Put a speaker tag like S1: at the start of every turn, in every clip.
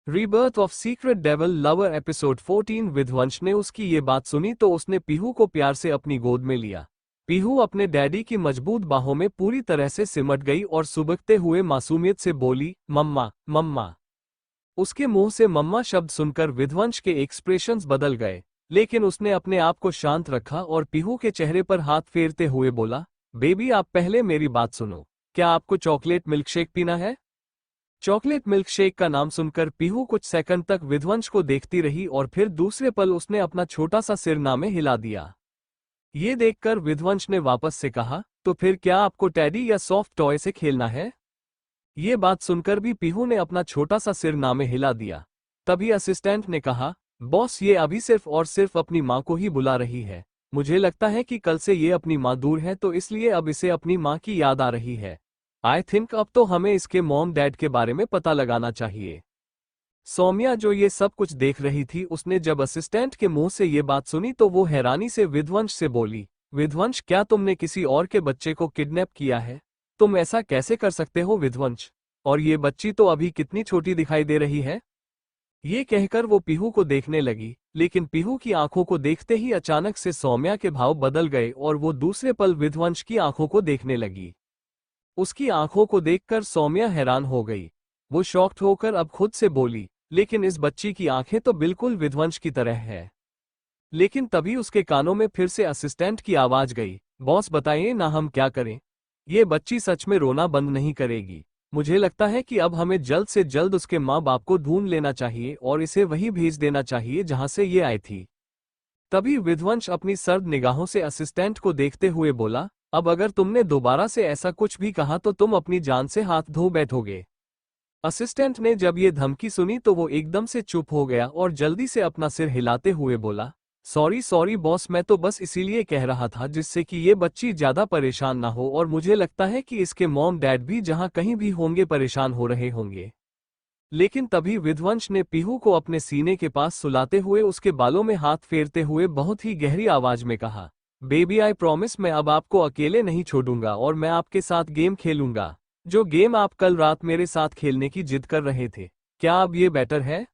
S1: Rebirth of secret devil lover episode 14। विध्वंस ने उसकी ये बात सुनी तो उसने पीहू को प्यार से अपनी गोद में लिया। पीहू अपने डैडी की मजबूत बाहों में पूरी तरह से सिमट गई और सुबकते हुए मासूमियत से बोली, मम्मा मम्मा। उसके मुंह से मम्मा शब्द सुनकर विध्वंस के एक्सप्रेशंस बदल गए, लेकिन उसने अपने आप को शांत रखा और पीहू के चेहरे पर हाथ फेरते हुए बोला, बेबी आप पहले मेरी बात सुनो, क्या आपको चॉकलेट मिल्कशेक पीना है? चॉकलेट मिल्कशेक का नाम सुनकर पीहू कुछ सेकंड तक विध्वंस को देखती रही और फिर दूसरे पल उसने अपना छोटा सा सिर ना में हिला दिया। ये देखकर विध्वंस ने वापस से कहा, तो फिर क्या आपको टैडी या सॉफ्ट टॉय से खेलना है? ये बात सुनकर भी पीहू ने अपना छोटा सा सिर ना में हिला दिया। तभी असिस्टेंट ने कहा, बॉस ये अभी सिर्फ और सिर्फ अपनी माँ को ही बुला रही है। मुझे लगता है कि कल से ये अपनी माँ दूर है तो इसलिए अब इसे अपनी माँ की याद आ रही है। आई थिंक अब तो हमें इसके मॉम डैड के बारे में पता लगाना चाहिए। सौम्या जो ये सब कुछ देख रही थी, उसने जब असिस्टेंट के मुंह से ये बात सुनी तो वो हैरानी से विध्वंस से बोली, विध्वंस क्या तुमने किसी और के बच्चे को किडनैप किया है? तुम ऐसा कैसे कर सकते हो विध्वंस? और ये बच्ची तो अभी कितनी छोटी दिखाई दे रही है। ये कहकर वो पीहू को देखने लगी, लेकिन पीहू की आंखों को देखते ही अचानक से सौम्या के भाव बदल गए और वो दूसरे पल विध्वंस की आंखों को देखने लगी। उसकी आंखों को देखकर सौम्या हैरान हो गई। वो शॉक्ड होकर अब खुद से बोली, लेकिन इस बच्ची की आंखें तो बिल्कुल विध्वंस की तरह है। लेकिन तभी उसके कानों में फिर से असिस्टेंट की आवाज गई, बॉस बताइए ना हम क्या करें? ये बच्ची सच में रोना बंद नहीं करेगी। मुझे लगता है कि अब हमें जल्द से जल्द उसके माँ बाप को ढूंढ लेना चाहिए और इसे वहीं भेज देना चाहिए जहां से ये आई थी। तभी विध्वंस अपनी सर्द निगाहों से असिस्टेंट को देखते हुए बोला, अब अगर तुमने दोबारा से ऐसा कुछ भी कहा तो तुम अपनी जान से हाथ धो बैठोगे। असिस्टेंट ने जब ये धमकी सुनी तो वो एकदम से चुप हो गया और जल्दी से अपना सिर हिलाते हुए बोला, सॉरी सॉरी बॉस, मैं तो बस इसीलिए कह रहा था जिससे कि ये बच्ची ज्यादा परेशान ना हो और मुझे लगता है कि इसके मॉम डैड भी जहां कहीं भी होंगे परेशान हो रहे होंगे। लेकिन तभी विध्वंस ने पीहू को अपने सीने के पास सुलाते हुए उसके बालों में हाथ फेरते हुए बहुत ही गहरी आवाज में कहा, बेबी आई प्रॉमिस मैं अब आपको अकेले नहीं छोड़ूंगा और मैं आपके साथ गेम खेलूंगा, जो गेम आप कल रात मेरे साथ खेलने की जिद कर रहे थे। क्या अब ये बेटर है?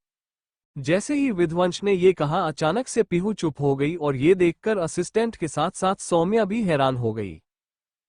S1: जैसे ही विध्वंस ने ये कहा अचानक से पीहू चुप हो गई और ये देखकर असिस्टेंट के साथ साथ सौम्या भी हैरान हो गई।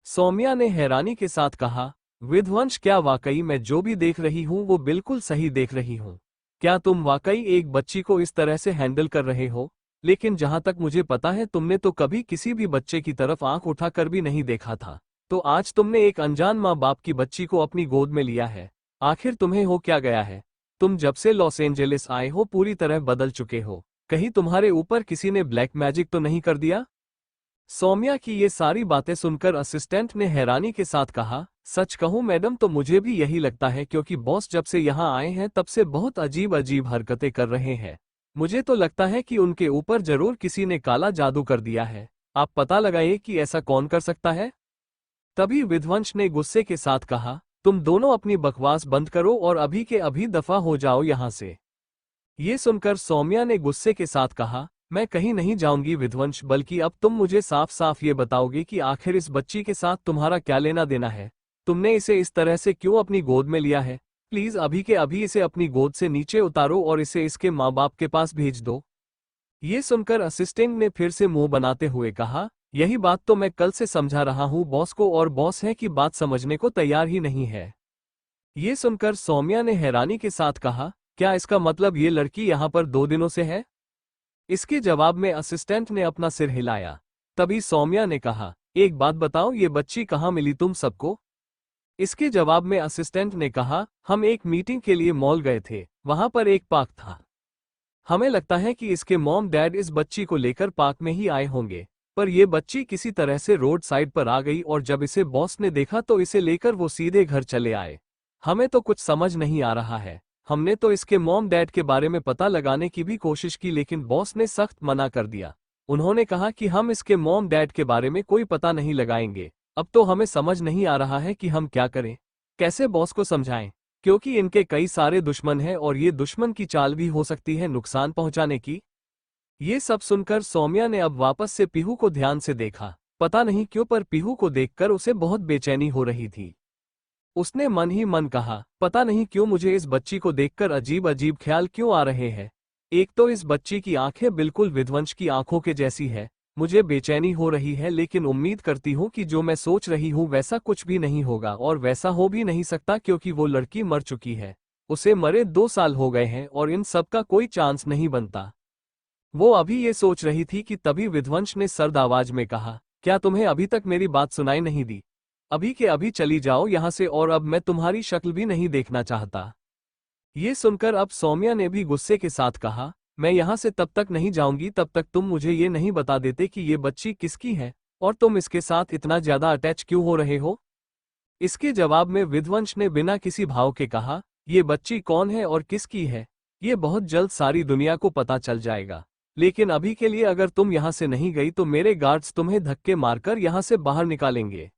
S1: सौम्या ने हैरानी के साथ कहा, विध्वंस क्या वाकई मैं जो भी देख रही हूँ वो बिल्कुल सही देख रही हूँ? क्या तुम वाकई एक बच्ची को इस तरह से हैंडल कर रहे हो? लेकिन जहां तक मुझे पता है तुमने तो कभी किसी भी बच्चे की तरफ आंख उठाकर भी नहीं देखा था, तो आज तुमने एक अनजान माँ बाप की बच्ची को अपनी गोद में लिया है। आखिर तुम्हें हो क्या गया है? तुम जब से लॉस एंजेलिस आए हो पूरी तरह बदल चुके हो। कहीं तुम्हारे ऊपर किसी ने ब्लैक मैजिक तो नहीं कर दिया? सौम्या की ये सारी बातें सुनकर असिस्टेंट ने हैरानी के साथ कहा, सच कहूं मैडम तो मुझे भी यही लगता है, क्योंकि बॉस जब से यहाँ आए हैं तब से बहुत अजीब अजीब हरकतें कर रहे हैं। मुझे तो लगता है कि उनके ऊपर जरूर किसी ने काला जादू कर दिया है। आप पता लगाइए कि ऐसा कौन कर सकता है। तभी विध्वंस ने गुस्से के साथ कहा, तुम दोनों अपनी बकवास बंद करो और अभी के अभी दफा हो जाओ यहाँ से। ये सुनकर सौम्या ने गुस्से के साथ कहा, मैं कहीं नहीं जाऊंगी विध्वंस, बल्कि अब तुम मुझे साफ साफ ये बताओगे कि आखिर इस बच्ची के साथ तुम्हारा क्या लेना देना है? तुमने इसे इस तरह से क्यों अपनी गोद में लिया है? प्लीज अभी के अभी इसे अपनी गोद से नीचे उतारो और इसे इसके माँ बाप के पास भेज दो। ये सुनकर असिस्टेंट ने फिर से मुंह बनाते हुए कहा, यही बात तो मैं कल से समझा रहा हूँ बॉस को, और बॉस है कि बात समझने को तैयार ही नहीं है। ये सुनकर सौम्या ने हैरानी के साथ कहा, क्या इसका मतलब ये लड़की यहाँ पर 2 दिनों से है? इसके जवाब में असिस्टेंट ने अपना सिर हिलाया। तभी सौम्या ने कहा, एक बात बताओ ये बच्ची कहाँ मिली तुम सबको? इसके जवाब में असिस्टेंट ने कहा, हम एक मीटिंग के लिए मॉल गए थे, वहां पर एक पार्क था। हमें लगता है कि इसके मॉम डैड इस बच्ची को लेकर पार्क में ही आए होंगे, पर यह बच्ची किसी तरह से रोड साइड पर आ गई और जब इसे बॉस ने देखा तो इसे लेकर वो सीधे घर चले आए। हमें तो कुछ समझ नहीं आ रहा है। हमने तो इसके मॉम डैड के बारे में पता लगाने की भी कोशिश की, लेकिन बॉस ने सख्त मना कर दिया। उन्होंने कहा कि हम इसके मॉम डैड के बारे में कोई पता नहीं लगाएंगे। अब तो हमें समझ नहीं आ रहा है कि हम क्या करें, कैसे बॉस को समझाएं, क्योंकि इनके कई सारे दुश्मन हैं और ये दुश्मन की चाल भी हो सकती है नुकसान पहुंचाने की। ये सब सुनकर सौम्या ने अब वापस से पीहू को ध्यान से देखा। पता नहीं क्यों पर पीहू को देखकर उसे बहुत बेचैनी हो रही थी। उसने मन ही मन कहा, पता नहीं क्यों मुझे इस बच्ची को देखकर अजीब अजीब ख्याल क्यों आ रहे हैं। एक तो इस बच्ची की आंखें बिल्कुल विध्वंस की आंखों के जैसी है। मुझे बेचैनी हो रही है, लेकिन उम्मीद करती हूँ कि जो मैं सोच रही हूँ वैसा कुछ भी नहीं होगा, और वैसा हो भी नहीं सकता क्योंकि वो लड़की मर चुकी है। उसे मरे 2 साल हो गए हैं और इन सब का कोई चांस नहीं बनता। वो अभी ये सोच रही थी कि तभी विध्वंस ने सर्द आवाज में कहा, क्या तुम्हें अभी तक मेरी बात सुनाई नहीं दी? अभी के अभी चली जाओ यहाँ से, और अब मैं तुम्हारी शक्ल भी नहीं देखना चाहता। ये सुनकर अब सौम्या ने भी गुस्से के साथ कहा, मैं यहाँ से तब तक नहीं जाऊंगी तब तक तुम मुझे ये नहीं बता देते कि ये बच्ची किसकी है, और तुम इसके साथ इतना ज्यादा अटैच क्यों हो रहे हो। इसके जवाब में विध्वंस ने बिना किसी भाव के कहा, ये बच्ची कौन है और किसकी है, ये बहुत जल्द सारी दुनिया को पता चल जाएगा। लेकिन अभी के लिए अगर तुम यहाँ से नहीं गई तो मेरे गार्ड्स तुम्हें धक्के मारकर यहाँ से बाहर निकालेंगे।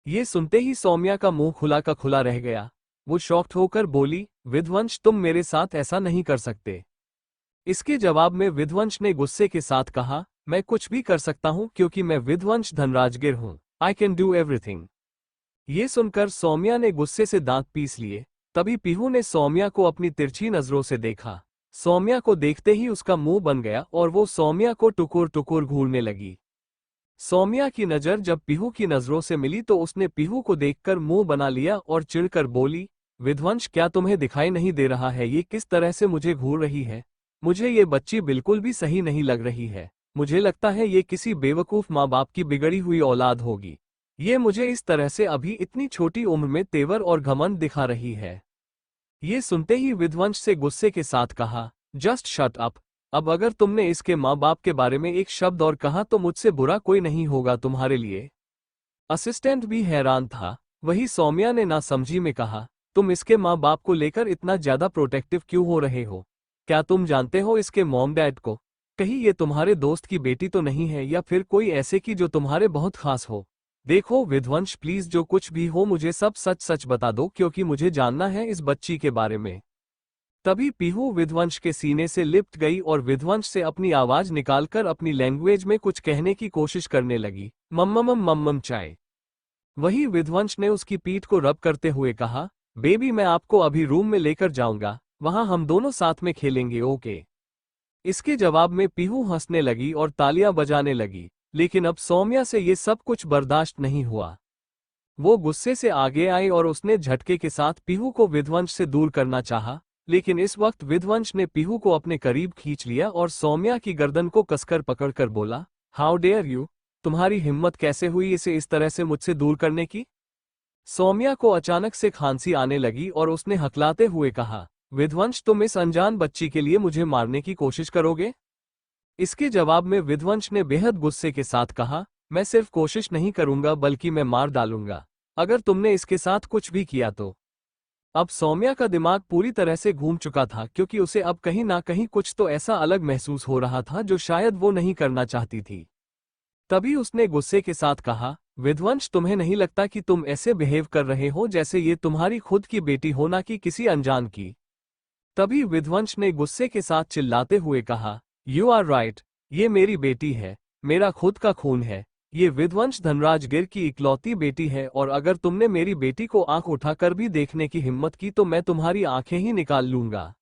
S1: ये सुनते ही सौम्या का मुंह खुला का खुला रह गया। वो शॉक्ड होकर बोली, विध्वंस तुम मेरे साथ ऐसा नहीं कर सकते। इसके जवाब में विध्वंस ने गुस्से के साथ कहा, मैं कुछ भी कर सकता हूं क्योंकि मैं विध्वंस धनराजगिर हूं। I can do everything. ये सुनकर सौम्या ने गुस्से से दांत पीस लिए। तभी पीहू ने सौम्या को अपनी तिरछी नजरों से देखा। सौम्या को देखते ही उसका मुंह बन गया और वो सौम्या को टुकुर टुकुर घूरने लगी। सौम्या की नजर जब पीहू की नजरों से मिली तो उसने पीहू को देखकर मुंह बना लिया और चिढ़कर बोली, विध्वंस क्या तुम्हें दिखाई नहीं दे रहा है ये किस तरह से मुझे घूर रही है? मुझे ये बच्ची बिल्कुल भी सही नहीं लग रही है। मुझे लगता है ये किसी बेवकूफ माँ बाप की बिगड़ी हुई औलाद होगी। ये मुझे इस तरह से अभी इतनी छोटी उम्र में तेवर और घमंड दिखा रही है। ये सुनते ही विध्वंस से गुस्से के साथ कहा, जस्ट शट अप। अब अगर तुमने इसके माँ बाप के बारे में एक शब्द और कहा तो मुझसे बुरा कोई नहीं होगा तुम्हारे लिए। असिस्टेंट भी हैरान था। वही सौम्या ने ना समझी में कहा, तुम इसके माँ बाप को लेकर इतना ज्यादा प्रोटेक्टिव क्यों हो रहे हो? क्या तुम जानते हो इसके मॉम डैड को? कहीं ये तुम्हारे दोस्त की बेटी तो नहीं है, या फिर कोई ऐसे की जो तुम्हारे बहुत खास हो? देखो विध्वंस प्लीज, जो कुछ भी हो मुझे सब सच सच बता दो क्योंकि मुझे जानना है इस बच्ची के बारे में। तभी पीहू विध्वंस के सीने से लिपट गई और विध्वंस से अपनी आवाज निकालकर अपनी लैंग्वेज में कुछ कहने की कोशिश करने लगी, मम्मम मम्मम चाय। वही विध्वंस ने उसकी पीठ को रब करते हुए कहा, बेबी मैं आपको अभी रूम में लेकर जाऊंगा, वहां हम दोनों साथ में खेलेंगे, ओके? इसके जवाब में पीहू हंसने लगी और तालियां बजाने लगी। लेकिन अब सौम्या से ये सब कुछ बर्दाश्त नहीं हुआ। वो गुस्से से आगे आई और उसने झटके के साथ पीहू को विध्वंस से दूर करना चाहा। लेकिन इस वक्त विध्वंस ने पीहू को अपने करीब खींच लिया और सौम्या की गर्दन को कसकर पकड़कर बोला, हाउ डेयर यू, तुम्हारी हिम्मत कैसे हुई इसे इस तरह से मुझसे दूर करने की? सौम्या को अचानक से खांसी आने लगी और उसने हकलाते हुए कहा, विध्वंस तुम इस अनजान बच्ची के लिए मुझे मारने की कोशिश करोगे? इसके जवाब में विध्वंस ने बेहद गुस्से के साथ कहा, मैं सिर्फ कोशिश नहीं करूंगा बल्कि मैं मार डालूंगा अगर तुमने इसके साथ कुछ भी किया तो। अब सौम्या का दिमाग पूरी तरह से घूम चुका था क्योंकि उसे अब कहीं ना कहीं कुछ तो ऐसा अलग महसूस हो रहा था जो शायद वो नहीं करना चाहती थी। तभी उसने गुस्से के साथ कहा, विध्वंस तुम्हें नहीं लगता कि तुम ऐसे बिहेव कर रहे हो जैसे ये तुम्हारी खुद की बेटी हो ना कि किसी अनजान की? तभी विध्वंस ने गुस्से के साथ चिल्लाते हुए कहा, यू आर राइट, ये मेरी बेटी है, मेरा खुद का खून है। ये विध्वंस धनराजगिर की इकलौती बेटी है और अगर तुमने मेरी बेटी को आंख उठाकर भी देखने की हिम्मत की तो मैं तुम्हारी आंखें ही निकाल लूंगा।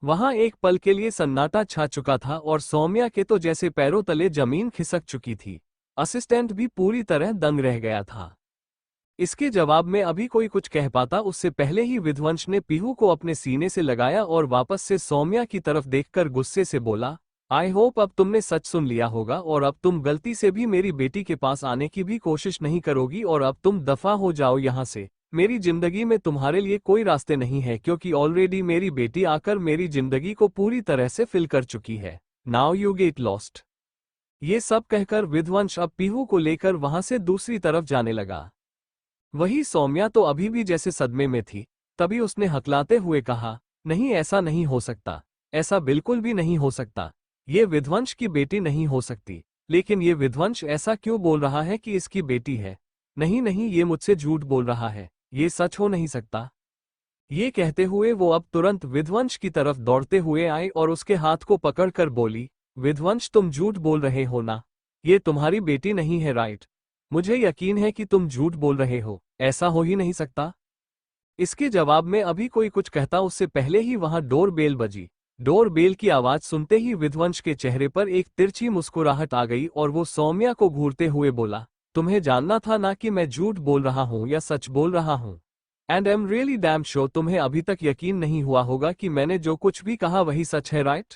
S1: वहां एक पल के लिए सन्नाटा छा चुका था और सौम्या के तो जैसे पैरों तले जमीन खिसक चुकी थी। असिस्टेंट भी पूरी तरह दंग रह गया था। इसके जवाब में अभी कोई कुछ कह पाता उससे पहले ही विध्वंस ने पीहू को अपने सीने से लगाया और वापस से सौम्या की तरफ देखकर गुस्से से बोला, आई होप अब तुमने सच सुन लिया होगा और अब तुम गलती से भी मेरी बेटी के पास आने की भी कोशिश नहीं करोगी और अब तुम दफा हो जाओ यहाँ से। मेरी जिंदगी में तुम्हारे लिए कोई रास्ते नहीं है क्योंकि ऑलरेडी मेरी बेटी आकर मेरी जिंदगी को पूरी तरह से फिल कर चुकी है। Now you get lost. ये सब कहकर विध्वंस अब पीहू को लेकर वहां से दूसरी तरफ जाने लगा। वही सौम्या तो अभी भी जैसे सदमे में थी। तभी उसने हकलाते हुए कहा, नहीं ऐसा नहीं हो सकता, ऐसा बिल्कुल भी नहीं हो सकता, ये विध्वंस की बेटी नहीं हो सकती। लेकिन ये विध्वंस ऐसा क्यों बोल रहा है कि इसकी बेटी है? नहीं नहीं, ये मुझसे झूठ बोल रहा है, ये सच हो नहीं सकता। ये कहते हुए वो अब तुरंत विध्वंस की तरफ दौड़ते हुए आई और उसके हाथ को पकड़कर बोली, विध्वंस तुम झूठ बोल रहे हो ना? ये तुम्हारी बेटी नहीं है, राइट? मुझे यकीन है कि तुम झूठ बोल रहे हो, ऐसा हो ही नहीं सकता। इसके जवाब में अभी कोई कुछ कहता उससे पहले ही वहां डोर बेल बजी। डोर बेल की आवाज सुनते ही विध्वंस के चेहरे पर एक तिरछी मुस्कुराहट आ गई और वो सौम्या को घूरते हुए बोला, तुम्हें जानना था ना कि मैं झूठ बोल रहा हूं या सच बोल रहा हूं। And I am really damn sure तुम्हें अभी तक यकीन नहीं हुआ होगा कि मैंने जो कुछ भी कहा वही सच है, राइट?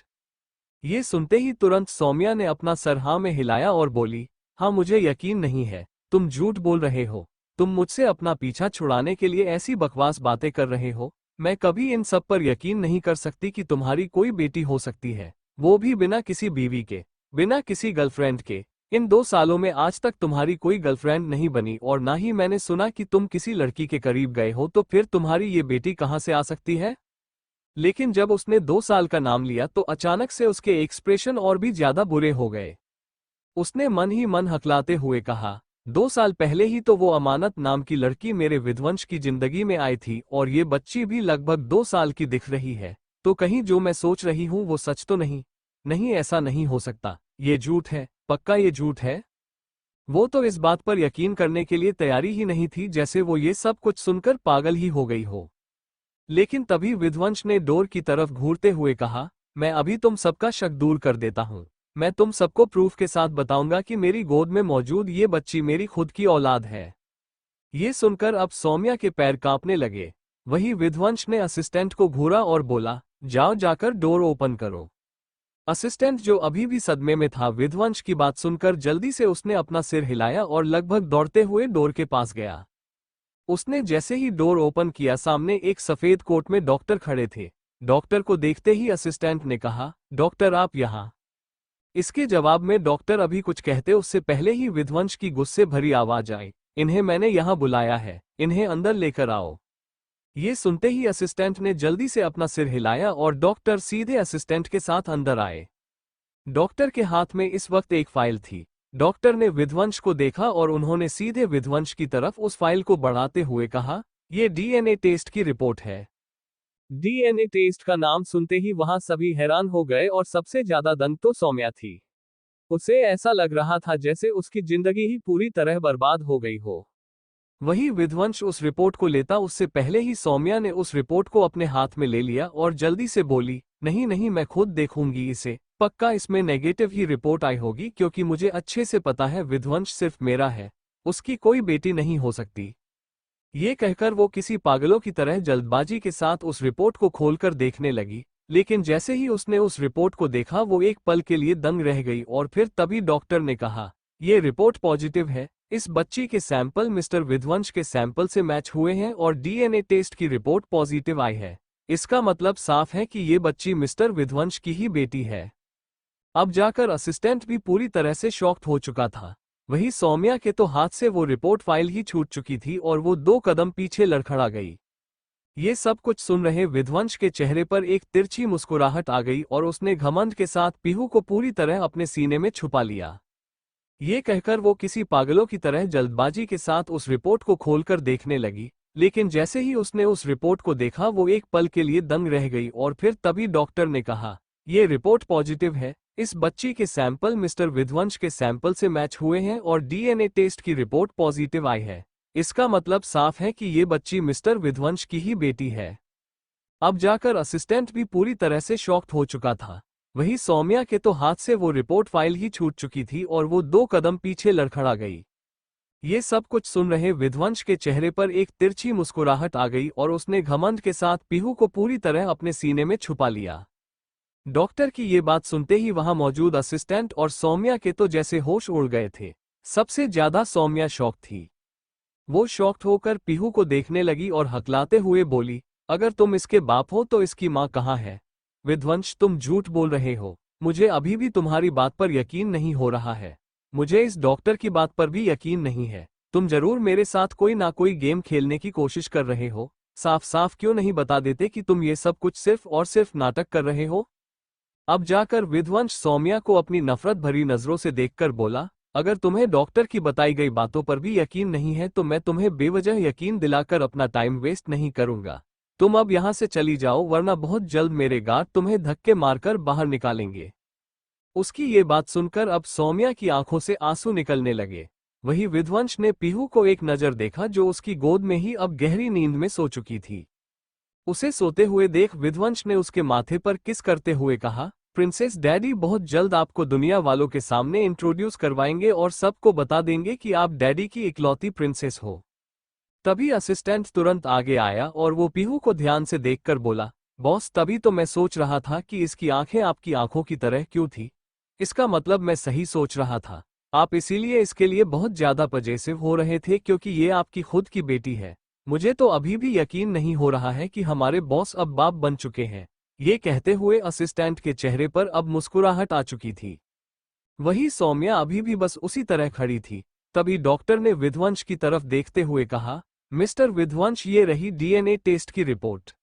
S1: ये सुनते ही तुरंत सौम्या ने अपना सर हाँ में हिलाया और बोली, हाँ मुझे यकीन नहीं है, तुम झूठ बोल रहे हो। तुम मुझसे अपना पीछा छुड़ाने के लिए ऐसी बकवास बातें कर रहे हो। मैं कभी इन सब पर यकीन नहीं कर सकती कि तुम्हारी कोई बेटी हो सकती है, वो भी बिना किसी बीवी के, बिना किसी गर्लफ्रेंड के। इन 2 सालों में आज तक तुम्हारी कोई गर्लफ्रेंड नहीं बनी और ना ही मैंने सुना कि तुम किसी लड़की के करीब गए हो, तो फिर तुम्हारी ये बेटी कहाँ से आ सकती है? लेकिन जब उसने 2 साल का नाम लिया तो अचानक से उसके एक्सप्रेशन और भी ज्यादा बुरे हो गए। उसने मन ही मन हकलाते हुए कहा, 2 साल पहले ही तो वो अमानत नाम की लड़की मेरे विध्वंस की जिंदगी में आई थी और ये बच्ची भी लगभग 2 साल की दिख रही है। तो कहीं जो मैं सोच रही हूँ वो सच तो नहीं? नहीं, ऐसा नहीं हो सकता, ये झूठ है, पक्का ये झूठ है। वो तो इस बात पर यकीन करने के लिए तैयारी ही नहीं थी, जैसे वो ये सब कुछ सुनकर पागल ही हो गई हो। लेकिन तभी विध्वंस ने डोर की तरफ घूरते हुए कहा, मैं अभी तुम सबका शक दूर कर देता हूं। मैं तुम सबको प्रूफ के साथ बताऊंगा कि मेरी गोद में मौजूद ये बच्ची मेरी खुद की औलाद है। ये सुनकर अब सौम्या के पैर कांपने लगे। वही विध्वंस ने असिस्टेंट को घूरा और बोला, जाओ जाकर डोर ओपन करो। असिस्टेंट जो अभी भी सदमे में था विध्वंस की बात सुनकर जल्दी से उसने अपना सिर हिलाया और लगभग दौड़ते हुए डोर के पास गया। उसने जैसे ही डोर ओपन किया सामने एक सफेद कोट में डॉक्टर खड़े थे। डॉक्टर को देखते ही असिस्टेंट ने कहा, डॉक्टर आप यहाँ। इसके जवाब में डॉक्टर अभी कुछ कहते उससे पहले ही विध्वंस की गुस्से भरी आवाज आई, इन्हें मैंने यहाँ बुलाया है, इन्हें अंदर लेकर आओ। ये सुनते ही असिस्टेंट ने जल्दी से अपना सिर हिलाया और डॉक्टर सीधे असिस्टेंट के साथ अंदर आए। डॉक्टर के हाथ में इस वक्त एक फाइल थी। डॉक्टर ने विध्वंस को देखा और उन्होंने सीधे विध्वंस की तरफ उस फाइल को बढ़ाते हुए कहा, यह डीएनए टेस्ट की रिपोर्ट है। डीएनए टेस्ट का नाम सुनते ही वहां सभी हैरान हो गए और सबसे ज्यादा दंग तो सौम्या थी। उसे ऐसा लग रहा था जैसे उसकी जिंदगी ही पूरी तरह बर्बाद हो गई हो। वही विध्वंस उस रिपोर्ट को लेता उससे पहले ही सौम्या ने उस रिपोर्ट को अपने हाथ में ले लिया और जल्दी से बोली, नहीं नहीं, मैं खुद देखूंगी इसे, पक्का इसमें नेगेटिव ही रिपोर्ट आई होगी, क्योंकि मुझे अच्छे से पता है विध्वंस सिर्फ मेरा है, उसकी कोई बेटी नहीं हो सकती। ये कहकर वो किसी पागलों की तरह जल्दबाजी के साथ उस रिपोर्ट को खोलकर देखने लगी। लेकिन जैसे ही उसने उस रिपोर्ट को देखा वो एक पल के लिए दंग रह गई और फिर तभी डॉक्टर ने कहा, ये रिपोर्ट पॉजिटिव है। इस बच्ची के सैंपल मिस्टर विध्वंस के सैंपल से मैच हुए हैं और डीएनए टेस्ट की रिपोर्ट पॉजिटिव आई है। इसका मतलब साफ है कि ये बच्ची मिस्टर विध्वंस की ही बेटी है। अब जाकर असिस्टेंट भी पूरी तरह से शॉक्ड हो चुका था। वही सौम्या के तो हाथ से वो रिपोर्ट फाइल ही छूट चुकी थी और वो 2 कदम पीछे लड़खड़ा गई। ये सब कुछ सुन रहे विध्वंस के चेहरे पर एक तिरछी मुस्कुराहट आ गई और उसने घमंड के साथ पीहू को पूरी तरह अपने सीने में छुपा लिया। ये कहकर वो किसी पागलों की तरह जल्दबाजी के साथ उस रिपोर्ट को खोलकर देखने लगी। लेकिन जैसे ही उसने उस रिपोर्ट को देखा वो एक पल के लिए दंग रह गई और फिर तभी डॉक्टर ने कहा, ये रिपोर्ट पॉजिटिव है। इस बच्ची के सैंपल मिस्टर विध्वंस के सैंपल से मैच हुए हैं और डीएनए टेस्ट की रिपोर्ट पॉजिटिव आई है। इसका मतलब साफ है कि ये बच्ची मिस्टर विध्वंस की ही बेटी है। अब जाकर असिस्टेंट भी पूरी तरह से शॉक्ड हो चुका था। वही सौम्या के तो हाथ से वो रिपोर्ट फाइल ही छूट चुकी थी और वो 2 कदम पीछे लड़खड़ा गई। ये सब कुछ सुन रहे विध्वंस के चेहरे पर एक तिरछी मुस्कुराहट आ गई और उसने घमंड के साथ पीहू को पूरी तरह अपने सीने में छुपा लिया। डॉक्टर की ये बात सुनते ही वहां मौजूद असिस्टेंट और सौम्या के तो जैसे होश उड़ गए थे। सबसे ज्यादा सौम्या शॉक थी। वो शॉक्ड होकर पीहू को देखने लगी और हकलाते हुए बोली, अगर तुम इसके बाप हो तो इसकी माँ कहाँ है? विध्वंस, तुम झूठ बोल रहे हो। मुझे अभी भी तुम्हारी बात पर यकीन नहीं हो रहा है। मुझे इस डॉक्टर की बात पर भी यकीन नहीं है। तुम जरूर मेरे साथ कोई ना कोई गेम खेलने की कोशिश कर रहे हो। साफ साफ क्यों नहीं बता देते कि तुम ये सब कुछ सिर्फ और सिर्फ नाटक कर रहे हो? अब जाकर विध्वंस सौम्या को अपनी नफरत भरी नजरों से देखकर बोला, अगर तुम्हें डॉक्टर की बताई गई बातों पर भी यकीन नहीं है तो मैं तुम्हें बेवजह यकीन दिलाकर अपना टाइम वेस्ट नहीं करूंगा। तुम अब यहां से चली जाओ, वरना बहुत जल्द मेरे गार्ड तुम्हें धक्के मारकर बाहर निकालेंगे। उसकी ये बात सुनकर अब सौम्या की आंखों से आंसू निकलने लगे। वही विध्वंस ने पीहू को एक नजर देखा जो उसकी गोद में ही अब गहरी नींद में सो चुकी थी। उसे सोते हुए देख विध्वंस ने उसके माथे पर किस करते हुए कहा, प्रिंसेस डैडी बहुत जल्द आपको दुनिया वालों के सामने इंट्रोड्यूस करवाएंगे और सबको बता देंगे कि आप डैडी की इकलौती प्रिंसेस हो। तभी असिस्टेंट तुरंत आगे आया और वो पीहू को ध्यान से देखकर बोला, बॉस तभी तो मैं सोच रहा था कि इसकी आंखें आपकी आंखों की तरह क्यों थी। इसका मतलब मैं सही सोच रहा था। आप इसीलिए इसके लिए बहुत ज्यादा पजेसिव हो रहे थे क्योंकि ये आपकी खुद की बेटी है। मुझे तो अभी भी यकीन नहीं हो रहा है कि हमारे बॉस अब बाप बन चुके हैं। ये कहते हुए असिस्टेंट के चेहरे पर अब मुस्कुराहट आ चुकी थी। वही सौम्या अभी भी बस उसी तरह खड़ी थी। तभी डॉक्टर ने विध्वंस की तरफ देखते हुए कहा, मिस्टर विध्वंस ये रही डीएनए टेस्ट की रिपोर्ट।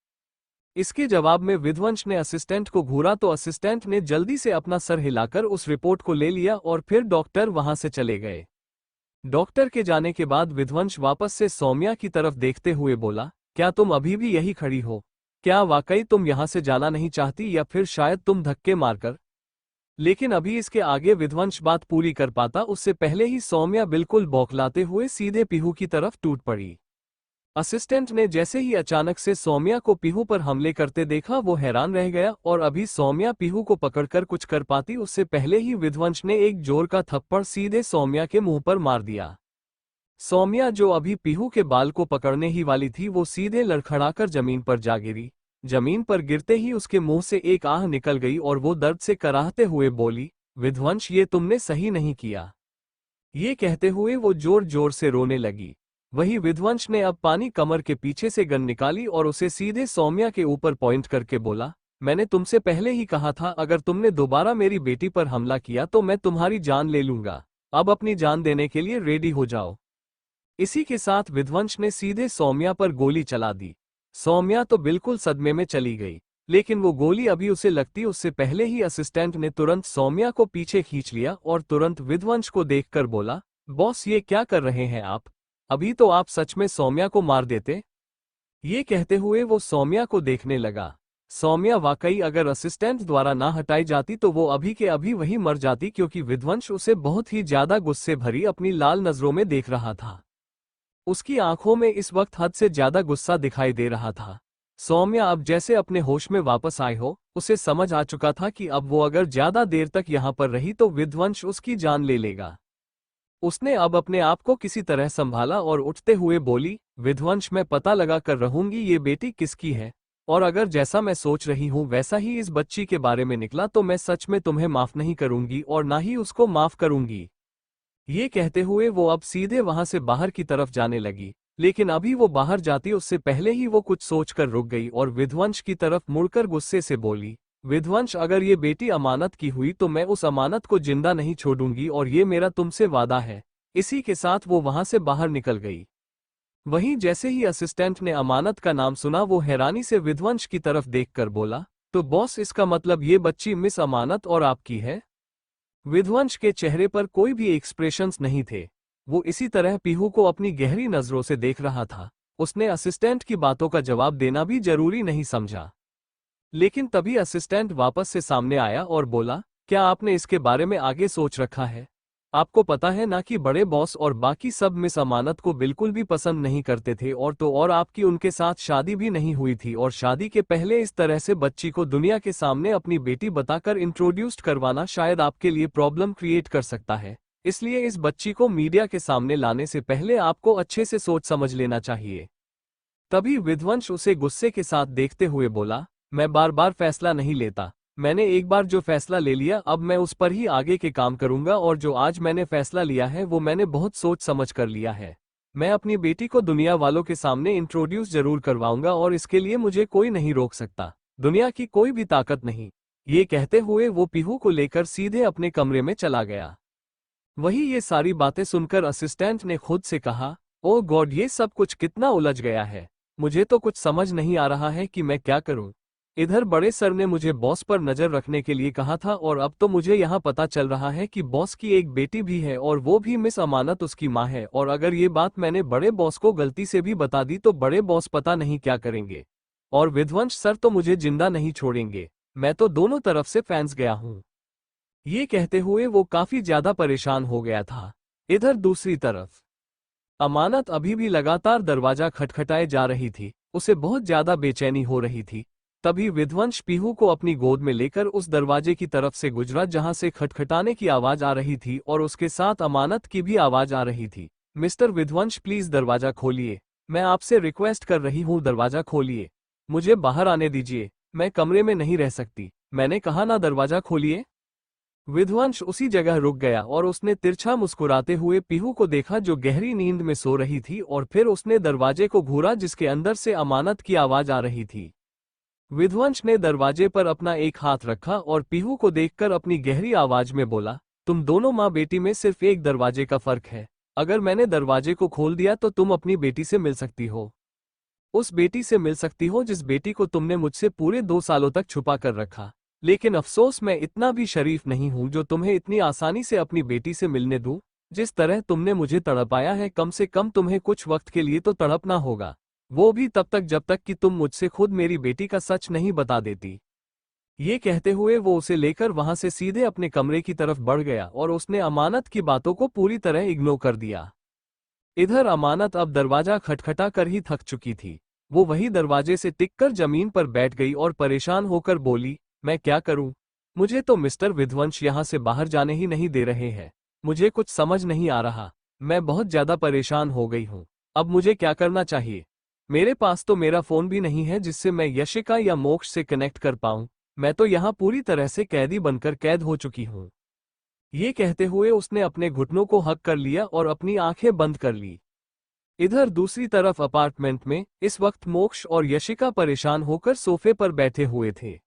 S1: इसके जवाब में विध्वंस ने असिस्टेंट को घूरा तो असिस्टेंट ने जल्दी से अपना सर हिलाकर उस रिपोर्ट को ले लिया और फिर डॉक्टर वहां से चले गए। डॉक्टर के जाने के बाद विध्वंस वापस से सौम्या की तरफ देखते हुए बोला, क्या तुम अभी भी यही खड़ी हो? क्या वाकई तुम यहां से जाना नहीं चाहती या फिर शायद तुम धक्के मारकर? लेकिन अभी इसके आगे विध्वंस बात पूरी कर पाता उससे पहले ही सौम्या बिल्कुल बौखलाते हुए सीधे पीहू की तरफ टूट पड़ी। असिस्टेंट ने जैसे ही अचानक से सौम्या को पीहू पर हमले करते देखा वो हैरान रह गया और अभी सौम्या पीहू को पकड़कर कुछ कर पाती उससे पहले ही विध्वंस ने एक जोर का थप्पड़ सीधे सौम्या के मुंह पर मार दिया। सौम्या जो अभी पीहू के बाल को पकड़ने ही वाली थी वो सीधे लड़खड़ाकर जमीन पर जा गिरी। जमीन पर गिरते ही उसके मुंह से एक आह निकल गई और वो दर्द से कराहते हुए बोली, विध्वंस ये तुमने सही नहीं किया। ये कहते हुए वो जोर जोर से रोने लगी। वही विध्वंस ने अब पानी कमर के पीछे से गन निकाली और उसे सीधे सौम्या के ऊपर पॉइंट करके बोला, मैंने तुमसे पहले ही कहा था अगर तुमने दोबारा मेरी बेटी पर हमला किया तो मैं तुम्हारी जान ले लूंगा। अब अपनी जान देने के लिए रेडी हो जाओ। इसी के साथ विध्वंस ने सीधे सौम्या पर गोली चला दी। सौम्या तो बिल्कुल सदमे में चली गई, लेकिन वो गोली अभी उसे लगती उससे पहले ही असिस्टेंट ने तुरंत सौम्या को पीछे खींच लिया और तुरंत विध्वंस को देखकर बोला, बॉस ये क्या कर रहे हैं आप? अभी तो आप सच में सौम्या को मार देते। ये कहते हुए वो सौम्या को देखने लगा। सौम्या वाकई अगर असिस्टेंट द्वारा ना हटाई जाती तो वो अभी के अभी वही मर जाती क्योंकि विध्वंस उसे बहुत ही ज्यादा गुस्से भरी अपनी लाल नजरों में देख रहा था। उसकी आंखों में इस वक्त हद से ज्यादा गुस्सा दिखाई दे रहा था। सौम्या अब जैसे अपने होश में वापस आए हो, उसे समझ आ चुका था कि अब वो अगर ज्यादा देर तक यहाँ पर रही तो विध्वंस उसकी जान ले लेगा। उसने अब अपने आप को किसी तरह संभाला और उठते हुए बोली, विध्वंस मैं पता लगा कर रहूंगी ये बेटी किसकी है, और अगर जैसा मैं सोच रही हूँ वैसा ही इस बच्ची के बारे में निकला तो मैं सच में तुम्हें माफ नहीं करूंगी और ना ही उसको माफ करूंगी। ये कहते हुए वो अब सीधे वहां से बाहर की तरफ जाने लगी, लेकिन अभी वो बाहर जाती उससे पहले ही वो कुछ सोचकर रुक गई और विध्वंस की तरफ मुड़कर गुस्से से बोली, विध्वंस अगर ये बेटी अमानत की हुई तो मैं उस अमानत को जिंदा नहीं छोड़ूंगी और ये मेरा तुमसे वादा है। इसी के साथ वो वहां से बाहर निकल गई। वहीं जैसे ही असिस्टेंट ने अमानत का नाम सुना वो हैरानी से विध्वंस की तरफ देखकर बोला, तो बॉस इसका मतलब ये बच्ची मिस अमानत और आपकी है? विध्वंस के चेहरे पर कोई भी एक्सप्रेशंस नहीं थे। वो इसी तरह पीहू को अपनी गहरी नजरों से देख रहा था। उसने असिस्टेंट की बातों का जवाब देना भी जरूरी नहीं समझा। लेकिन तभी असिस्टेंट वापस से सामने आया और बोला, क्या आपने इसके बारे में आगे सोच रखा है? आपको पता है ना कि बड़े बॉस और बाकी सब मिस अमानत को बिल्कुल भी पसंद नहीं करते थे और तो और आपकी उनके साथ शादी भी नहीं हुई थी और शादी के पहले इस तरह से बच्ची को दुनिया के सामने अपनी बेटी बताकर इंट्रोड्यूस्ड करवाना शायद आपके लिए प्रॉब्लम क्रिएट कर सकता है। इसलिए इस बच्ची को मीडिया के सामने लाने से पहले आपको अच्छे से सोच समझ लेना चाहिए। तभी विध्वंस उसे गुस्से के साथ देखते हुए बोला, मैं बार बार फैसला नहीं लेता। मैंने एक बार जो फैसला ले लिया अब मैं उस पर ही आगे के काम करूंगा और जो आज मैंने फैसला लिया है वो मैंने बहुत सोच समझ कर लिया है। मैं अपनी बेटी को दुनिया वालों के सामने इंट्रोड्यूस जरूर करवाऊंगा और इसके लिए मुझे कोई नहीं रोक सकता, दुनिया की कोई भी ताकत नहीं। ये कहते हुए वो पीहू को लेकर सीधे अपने कमरे में चला गया। वही ये सारी बातें सुनकर असिस्टेंट ने खुद से कहा, ओह गॉड ये सब कुछ कितना उलझ गया है। मुझे तो कुछ समझ नहीं आ रहा है कि मैं क्या करूं। इधर बड़े सर ने मुझे बॉस पर नजर रखने के लिए कहा था और अब तो मुझे यहाँ पता चल रहा है कि बॉस की एक बेटी भी है और वो भी मिस अमानत उसकी माँ है, और अगर ये बात मैंने बड़े बॉस को गलती से भी बता दी तो बड़े बॉस पता नहीं क्या करेंगे और विध्वंस सर तो मुझे जिंदा नहीं छोड़ेंगे। मैं तो दोनों तरफ से फैंस गया हूँ। ये कहते हुए वो काफी ज्यादा परेशान हो गया था। इधर दूसरी तरफ अमानत अभी भी लगातार दरवाजा खटखटाए जा रही थी। उसे बहुत ज्यादा बेचैनी हो रही थी। तभी विध्वंस पीहू को अपनी गोद में लेकर उस दरवाजे की तरफ से गुजरा जहां से खटखटाने की आवाज आ रही थी और उसके साथ अमानत की भी आवाज आ रही थी। मिस्टर विध्वंस, प्लीज दरवाजा खोलिए। मैं आपसे रिक्वेस्ट कर रही हूँ, दरवाजा खोलिए। मुझे बाहर आने दीजिए। मैं कमरे में नहीं रह सकती। मैंने कहा ना, दरवाजा खोलिए। विध्वंस उसी जगह रुक गया और उसने तिरछा मुस्कुराते हुए पीहू को देखा जो गहरी नींद में सो रही थी, और फिर उसने दरवाजे को घूरा जिसके अंदर से अमानत की आवाज आ रही थी। विध्वंस ने दरवाजे पर अपना एक हाथ रखा और पीहू को देखकर अपनी गहरी आवाज में बोला, तुम दोनों माँ बेटी में सिर्फ एक दरवाजे का फर्क है। अगर मैंने दरवाजे को खोल दिया तो तुम अपनी बेटी से मिल सकती हो। उस बेटी से मिल सकती हो जिस बेटी को तुमने मुझसे पूरे 2 सालों तक छुपा कर रखा। लेकिन अफसोस, मैं इतना भी शरीफ नहीं हूं जो तुम्हें इतनी आसानी से अपनी बेटी से मिलने दूं। जिस तरह तुमने मुझे तड़पाया है, कम से कम तुम्हें कुछ वक्त के लिए तो तड़पना होगा। वो भी तब तक जब तक कि तुम मुझसे खुद मेरी बेटी का सच नहीं बता देती। ये कहते हुए वो उसे लेकर वहां से सीधे अपने कमरे की तरफ बढ़ गया और उसने अमानत की बातों को पूरी तरह इग्नोर कर दिया। इधर अमानत अब दरवाजा खटखटा कर ही थक चुकी थी। वो वही दरवाजे से टिककर जमीन पर बैठ गई और परेशान होकर बोली, मैं क्या करूं? मुझे तो मिस्टर विध्वंस यहां से बाहर जाने ही नहीं दे रहे हैं। मुझे कुछ समझ नहीं आ रहा। मैं बहुत ज्यादा परेशान हो गई हूं। अब मुझे क्या करना चाहिए? मेरे पास तो मेरा फोन भी नहीं है जिससे मैं यशिका या मोक्ष से कनेक्ट कर पाऊं। मैं तो यहां पूरी तरह से कैदी बनकर कैद हो चुकी हूं। ये कहते हुए उसने अपने घुटनों को हक कर लिया और अपनी आंखें बंद कर ली। इधर दूसरी तरफ अपार्टमेंट में इस वक्त मोक्ष और यशिका परेशान होकर सोफे पर बैठे हुए थे।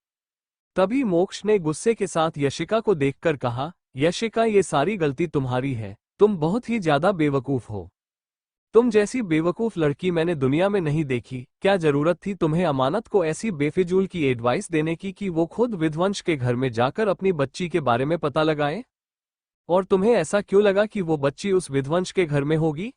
S1: तभी मोक्ष ने गुस्से के साथ यशिका को देखकर कहा, यशिका, ये सारी गलती तुम्हारी है। तुम बहुत ही ज्यादा बेवकूफ हो। तुम जैसी बेवकूफ लड़की मैंने दुनिया में नहीं देखी। क्या जरूरत थी तुम्हें अमानत को ऐसी बेफिजूल की एडवाइस देने की कि वो खुद विध्वंस के घर में जाकर अपनी बच्ची के बारे में पता लगाए? और तुम्हें ऐसा क्यों लगा कि वो बच्ची उस विध्वंस के घर में होगी?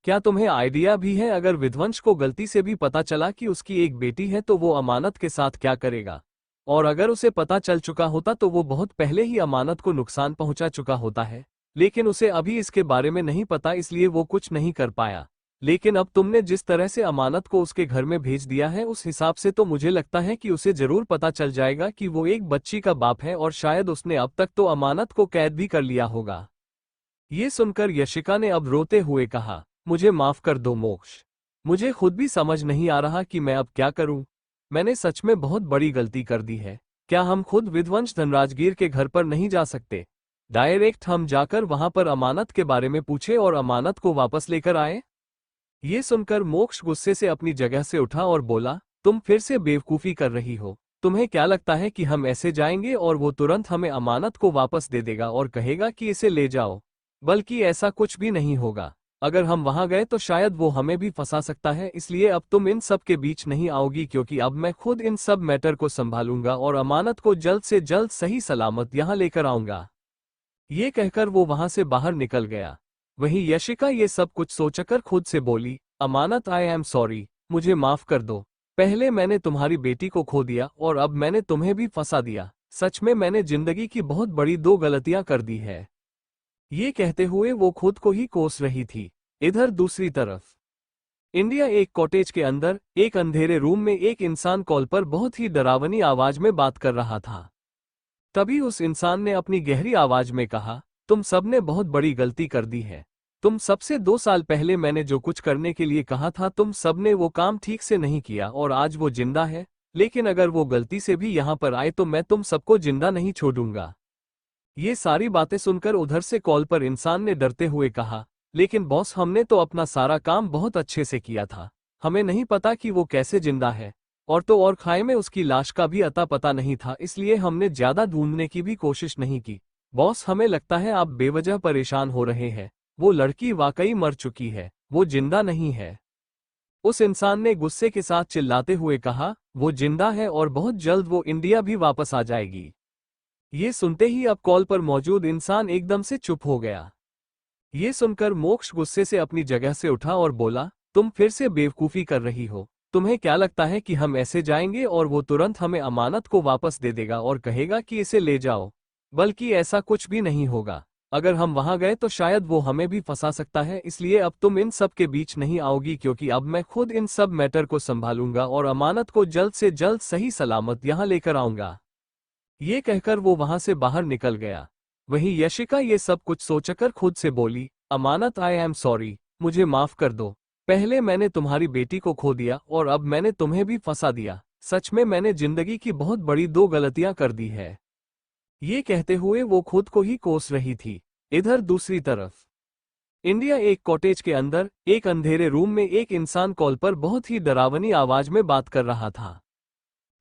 S1: क्या तुम्हें आइडिया भी है अगर विध्वंस को गलती से भी पता चला कि उसकी एक बेटी है तो वो अमानत के साथ क्या करेगा? और अगर उसे पता चल चुका होता तो वो बहुत पहले ही अमानत को नुकसान पहुंचा चुका होता है। लेकिन उसे अभी इसके बारे में नहीं पता, इसलिए वो कुछ नहीं कर पाया। लेकिन अब तुमने जिस तरह से अमानत को उसके घर में भेज दिया है, उस हिसाब से तो मुझे लगता है कि उसे जरूर पता चल जाएगा कि वो एक बच्ची का बाप है, और शायद उसने अब तक तो अमानत को कैद भी कर लिया होगा। ये सुनकर यशिका ने अब रोते हुए कहा, मुझे माफ कर दो मोक्ष। मुझे खुद भी समझ नहीं आ रहा कि मैं अब क्या करूं। मैंने सच में बहुत बड़ी गलती कर दी है। क्या हम खुद विध्वंस धनराजगीर के घर पर नहीं जा सकते? डायरेक्ट हम जाकर वहां पर अमानत के बारे में पूछे और अमानत को वापस लेकर आए? ये सुनकर मोक्ष गुस्से से अपनी जगह से उठा और बोला, तुम फिर से बेवकूफी कर रही हो। तुम्हें क्या लगता है कि हम ऐसे जाएंगे और वो तुरंत हमें अमानत को वापस दे देगा और कहेगा कि इसे ले जाओ? बल्कि ऐसा कुछ भी नहीं होगा। अगर हम वहां गए तो शायद वो हमें भी फंसा सकता है, इसलिए अब तुम इन सब के बीच नहीं आओगी, क्योंकि अब मैं खुद इन सब मैटर को संभालूंगा और अमानत को जल्द से जल्द सही सलामत यहां लेकर आऊंगा। ये कहकर वो वहां से बाहर निकल गया। वहीं यशिका ये सब कुछ सोचकर खुद से बोली, अमानत, आई एम सॉरी। मुझे माफ कर दो। पहले मैंने तुम्हारी बेटी को खो दिया और अब मैंने तुम्हें भी फंसा दिया। सच में मैंने जिंदगी की बहुत बड़ी 2 गलतियां कर दी है। ये कहते हुए वो खुद को ही कोस रही थी। इधर दूसरी तरफ इंडिया, एक कॉटेज के अंदर एक अंधेरे रूम में एक इंसान कॉल पर बहुत ही डरावनी आवाज में बात कर रहा था। तभी उस इंसान ने अपनी गहरी आवाज में कहा, तुम सबने बहुत बड़ी गलती कर दी है। तुम सबसे 2 साल पहले मैंने जो कुछ करने के लिए कहा था, तुम सबने वो काम ठीक से नहीं किया और आज वो जिंदा है। लेकिन अगर वो गलती से भी यहाँ पर आए तो मैं तुम सबको जिंदा नहीं छोड़ूंगा। ये सारी बातें सुनकर उधर से कॉल पर इंसान ने डरते हुए कहा, लेकिन बॉस, हमने तो अपना सारा काम बहुत अच्छे से किया था। हमें नहीं पता कि वो कैसे जिंदा है। और तो और खाई में उसकी लाश का भी अता पता नहीं था, इसलिए हमने ज्यादा ढूंढने की भी कोशिश नहीं की। बॉस, हमें लगता है आप बेवजह परेशान हो रहे हैं। वो लड़की वाकई मर चुकी है, वो जिंदा नहीं है। उस इंसान ने गुस्से के साथ चिल्लाते हुए कहा, वो जिंदा है और बहुत जल्द वो इंडिया भी वापस आ जाएगी। ये सुनते ही अब कॉल पर मौजूद इंसान एकदम से चुप हो गया। ये सुनकर मोक्ष गुस्से से अपनी जगह से उठा और बोला, तुम फिर से बेवकूफी कर रही हो। तुम्हें क्या लगता है कि हम ऐसे जाएंगे और वो तुरंत हमें अमानत को वापस दे देगा और कहेगा कि इसे ले जाओ? बल्कि ऐसा कुछ भी नहीं होगा। अगर हम वहां गए तो शायद वो हमें भी फंसा सकता है, इसलिए अब तुम इन सब के बीच नहीं आओगी क्योंकि अब मैं खुद इन सब मैटर को संभालूंगा और अमानत को जल्द से जल्द सही सलामत यहाँ लेकर आऊंगा। ये कहकर वो वहां से बाहर निकल गया। वहीं यशिका ये सब कुछ सोचकर खुद से बोली, अमानत आई एम सॉरी, मुझे माफ कर दो। पहले मैंने तुम्हारी बेटी को खो दिया और अब मैंने तुम्हें भी फंसा दिया। सच में मैंने जिंदगी की बहुत बड़ी 2 गलतियां कर दी है। ये कहते हुए वो खुद को ही कोस रही थी। इधर दूसरी तरफ इंडिया एक कॉटेज के अंदर एक अंधेरे रूम में एक इंसान कॉल पर बहुत ही डरावनी आवाज में बात कर रहा था।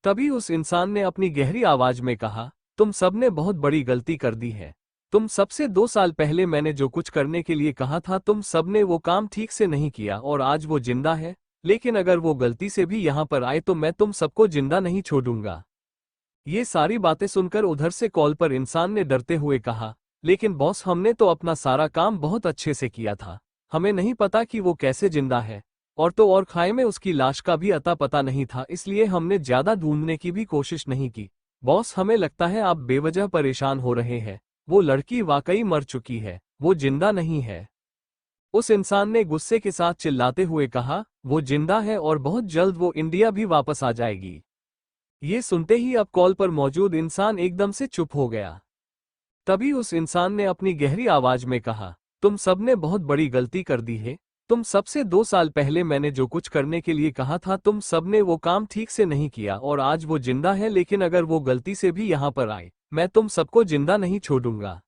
S1: तभी उस इंसान ने अपनी गहरी आवाज में कहा, तुम सबने बहुत बड़ी गलती कर दी है। तुम सबसे 2 साल पहले मैंने जो कुछ करने के लिए कहा था तुम सबने वो काम ठीक से नहीं किया और आज वो जिंदा है, लेकिन अगर वो गलती से भी यहाँ पर आए तो मैं तुम सबको जिंदा नहीं छोड़ूंगा। ये सारी बातें सुनकर उधर से कॉल पर इंसान ने डरते हुए कहा, लेकिन बॉस हमने तो अपना सारा काम बहुत अच्छे से किया था, हमें नहीं पता कि वो कैसे जिंदा है, और तो और खाई में उसकी लाश का भी अता पता नहीं था, इसलिए हमने ज्यादा ढूंढने की भी कोशिश नहीं की। बॉस हमें लगता है आप बेवजह परेशान हो रहे हैं, वो लड़की वाकई मर चुकी है, वो जिंदा नहीं है। उस इंसान ने गुस्से के साथ चिल्लाते हुए कहा, वो जिंदा है और बहुत जल्द वो इंडिया भी वापस आ जाएगी। ये सुनते ही अब कॉल पर मौजूद इंसान एकदम से चुप हो गया। तभी उस इंसान ने अपनी गहरी आवाज में कहा, तुम सबने बहुत बड़ी गलती कर दी है। तुम सबसे 2 साल पहले मैंने जो कुछ करने के लिए कहा था तुम सबने वो काम ठीक से नहीं किया और आज वो जिंदा है, लेकिन अगर वो गलती से भी यहाँ पर आए मैं तुम सबको जिंदा नहीं छोड़ूंगा।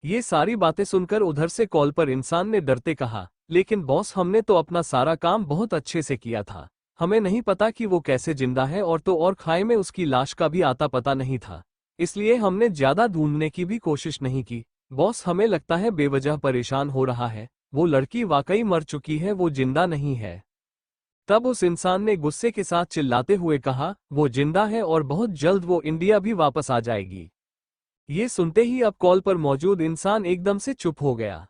S1: ये सारी बातें सुनकर उधर से कॉल पर इंसान ने डरते कहा, लेकिन बॉस हमने तो अपना सारा काम बहुत अच्छे से किया था, हमें नहीं पता कि वो कैसे जिंदा है, और तो और खाई में उसकी लाश का भी आता पता नहीं था, इसलिए हमने ज्यादा ढूंढने की भी कोशिश नहीं की। बॉस हमें लगता है बेवजह परेशान हो रहा है, वो लड़की वाकई मर चुकी है, वो जिंदा नहीं है। तब उस इंसान ने गुस्से के साथ चिल्लाते हुए कहा, वो जिंदा है और बहुत जल्द वो इंडिया भी वापस आ जाएगी। ये सुनते ही अब कॉल पर मौजूद इंसान एकदम से चुप हो गया।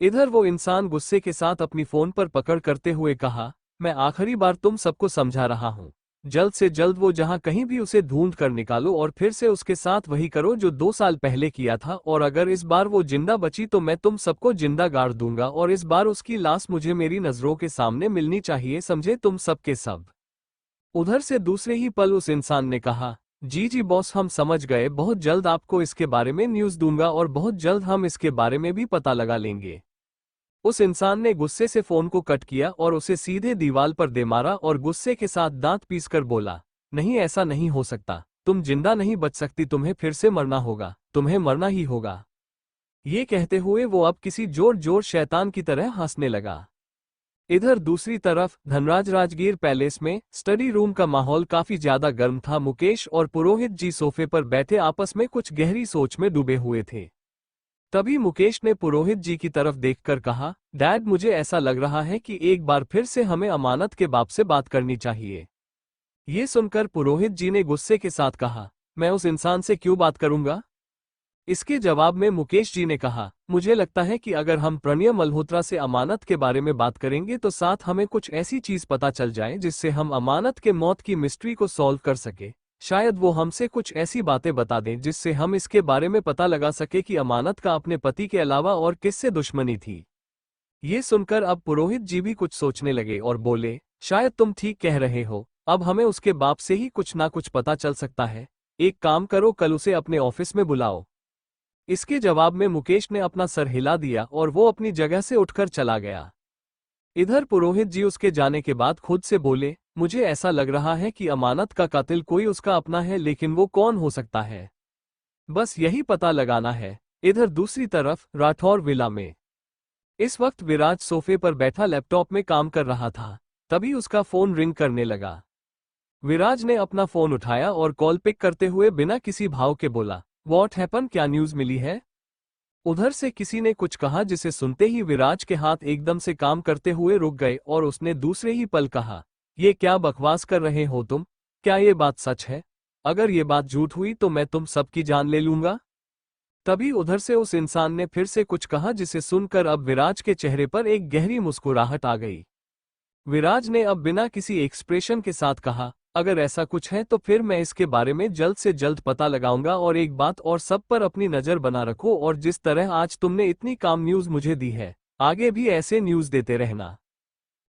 S1: इधर वो इंसान गुस्से के साथ अपनी फोन पर पकड़ करते हुए कहा, मैं आखिरी बार तुम सबको समझा रहा हूँ, जल्द से जल्द वो जहाँ कहीं भी उसे ढूंढ कर निकालो और फिर से उसके साथ वही करो जो 2 साल पहले किया था, और अगर इस बार वो जिंदा बची तो मैं तुम सबको जिंदा गाड़ दूंगा और इस बार उसकी लाश मुझे मेरी नजरों के सामने मिलनी चाहिए, समझे तुम सब के सब। उधर से दूसरे ही पल उस इंसान ने कहा, जी जी बॉस हम समझ गए, बहुत जल्द आपको इसके बारे में न्यूज़ दूंगा और बहुत जल्द हम इसके बारे में भी पता लगा लेंगे। उस इंसान ने गुस्से से फोन को कट किया और उसे सीधे दीवार पर दे मारा और गुस्से के साथ दांत पीसकर बोला, नहीं ऐसा नहीं हो सकता, तुम जिंदा नहीं बच सकती, तुम्हें फिर से मरना होगा, तुम्हें मरना ही होगा। ये कहते हुए वो अब किसी जोर जोर शैतान की तरह हंसने लगा। इधर दूसरी तरफ धनराज राजगीर पैलेस में स्टडी रूम का माहौल काफी ज्यादा गर्म था। मुकेश और पुरोहित जी सोफे पर बैठे आपस में कुछ गहरी सोच में डूबे हुए थे। तभी मुकेश ने पुरोहित जी की तरफ देखकर कहा, डैड मुझे ऐसा लग रहा है कि एक बार फिर से हमें अमानत के बाप से बात करनी चाहिए। ये सुनकर पुरोहित जी ने गुस्से के साथ कहा, मैं उस इंसान से क्यों बात करूंगा? इसके जवाब में मुकेश जी ने कहा, मुझे लगता है कि अगर हम प्रणय मल्होत्रा से अमानत के बारे में बात करेंगे तो साथ हमें कुछ ऐसी चीज पता चल जाए जिससे हम अमानत के मौत की मिस्ट्री को सॉल्व कर सके। शायद वो हमसे कुछ ऐसी बातें बता दें जिससे हम इसके बारे में पता लगा सके कि अमानत का अपने पति के अलावा और किससे दुश्मनी थी। ये सुनकर अब पुरोहित जी भी कुछ सोचने लगे और बोले, शायद तुम ठीक कह रहे हो, अब हमें उसके बाप से ही कुछ ना कुछ पता चल सकता है। एक काम करो, कल उसे अपने ऑफिस में बुलाओ। इसके जवाब में मुकेश ने अपना सर हिला दिया और वो अपनी जगह से उठकर चला गया। इधर पुरोहित जी उसके जाने के बाद खुद से बोले, मुझे ऐसा लग रहा है कि अमानत का कातिल कोई उसका अपना है, लेकिन वो कौन हो सकता है, बस यही पता लगाना है। इधर दूसरी तरफ राठौर विला में इस वक्त विराज सोफे पर बैठा लैपटॉप में काम कर रहा था। तभी उसका फोन रिंग करने लगा। विराज ने अपना फोन उठाया और कॉल पिक करते हुए बिना किसी भाव के बोला, व्हाट हैपन, क्या न्यूज मिली है? उधर से किसी ने कुछ कहा जिसे सुनते ही विराज के हाथ एकदम से काम करते हुए रुक गए और उसने दूसरे ही पल कहा, ये क्या बकवास कर रहे हो तुम? क्या ये बात सच है? अगर ये बात झूठ हुई तो मैं तुम सबकी जान ले लूंगा। तभी उधर से उस इंसान ने फिर से कुछ कहा जिसे सुनकर अब विराज के चेहरे पर एक गहरी मुस्कुराहट आ गई। विराज ने अब बिना किसी एक्सप्रेशन के साथ कहा, अगर ऐसा कुछ है तो फिर मैं इसके बारे में जल्द से जल्द पता लगाऊंगा। और एक बात और, सब पर अपनी नज़र बना रखो और जिस तरह आज तुमने इतनी काम न्यूज़ मुझे दी है, आगे भी ऐसे न्यूज़ देते रहना।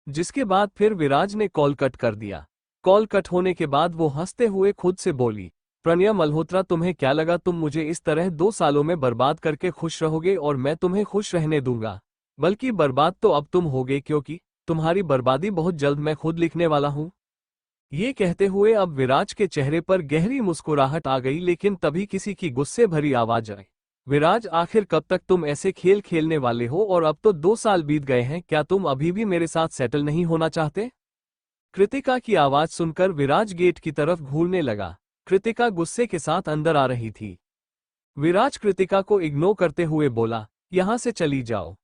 S1: जिसके बाद फिर विराज ने कॉल कट कर दिया। कॉल कट होने के बाद वो हंसते हुए खुद से बोली, प्रणया मल्होत्रा, तुम्हें क्या लगा तुम मुझे इस तरह 2 सालों में बर्बाद करके खुश रहोगे और मैं तुम्हें खुश रहने दूंगा? बल्कि बर्बाद तो अब तुम होगे, क्योंकि तुम्हारी बर्बादी बहुत जल्द मैं खुद लिखने वाला हूं। ये कहते हुए अब विराज के चेहरे पर गहरी मुस्कुराहट आ गई, लेकिन तभी किसी की गुस्से भरी आवाज आई, विराज, आखिर कब तक तुम ऐसे खेल खेलने वाले हो? और अब तो 2 साल बीत गए हैं, क्या तुम अभी भी मेरे साथ सेटल नहीं होना चाहते? कृतिका की आवाज सुनकर विराज गेट की तरफ घूरने लगा। कृतिका गुस्से के साथ अंदर आ रही थी। विराज कृतिका को इग्नोर करते हुए बोला, यहां से चली जाओ।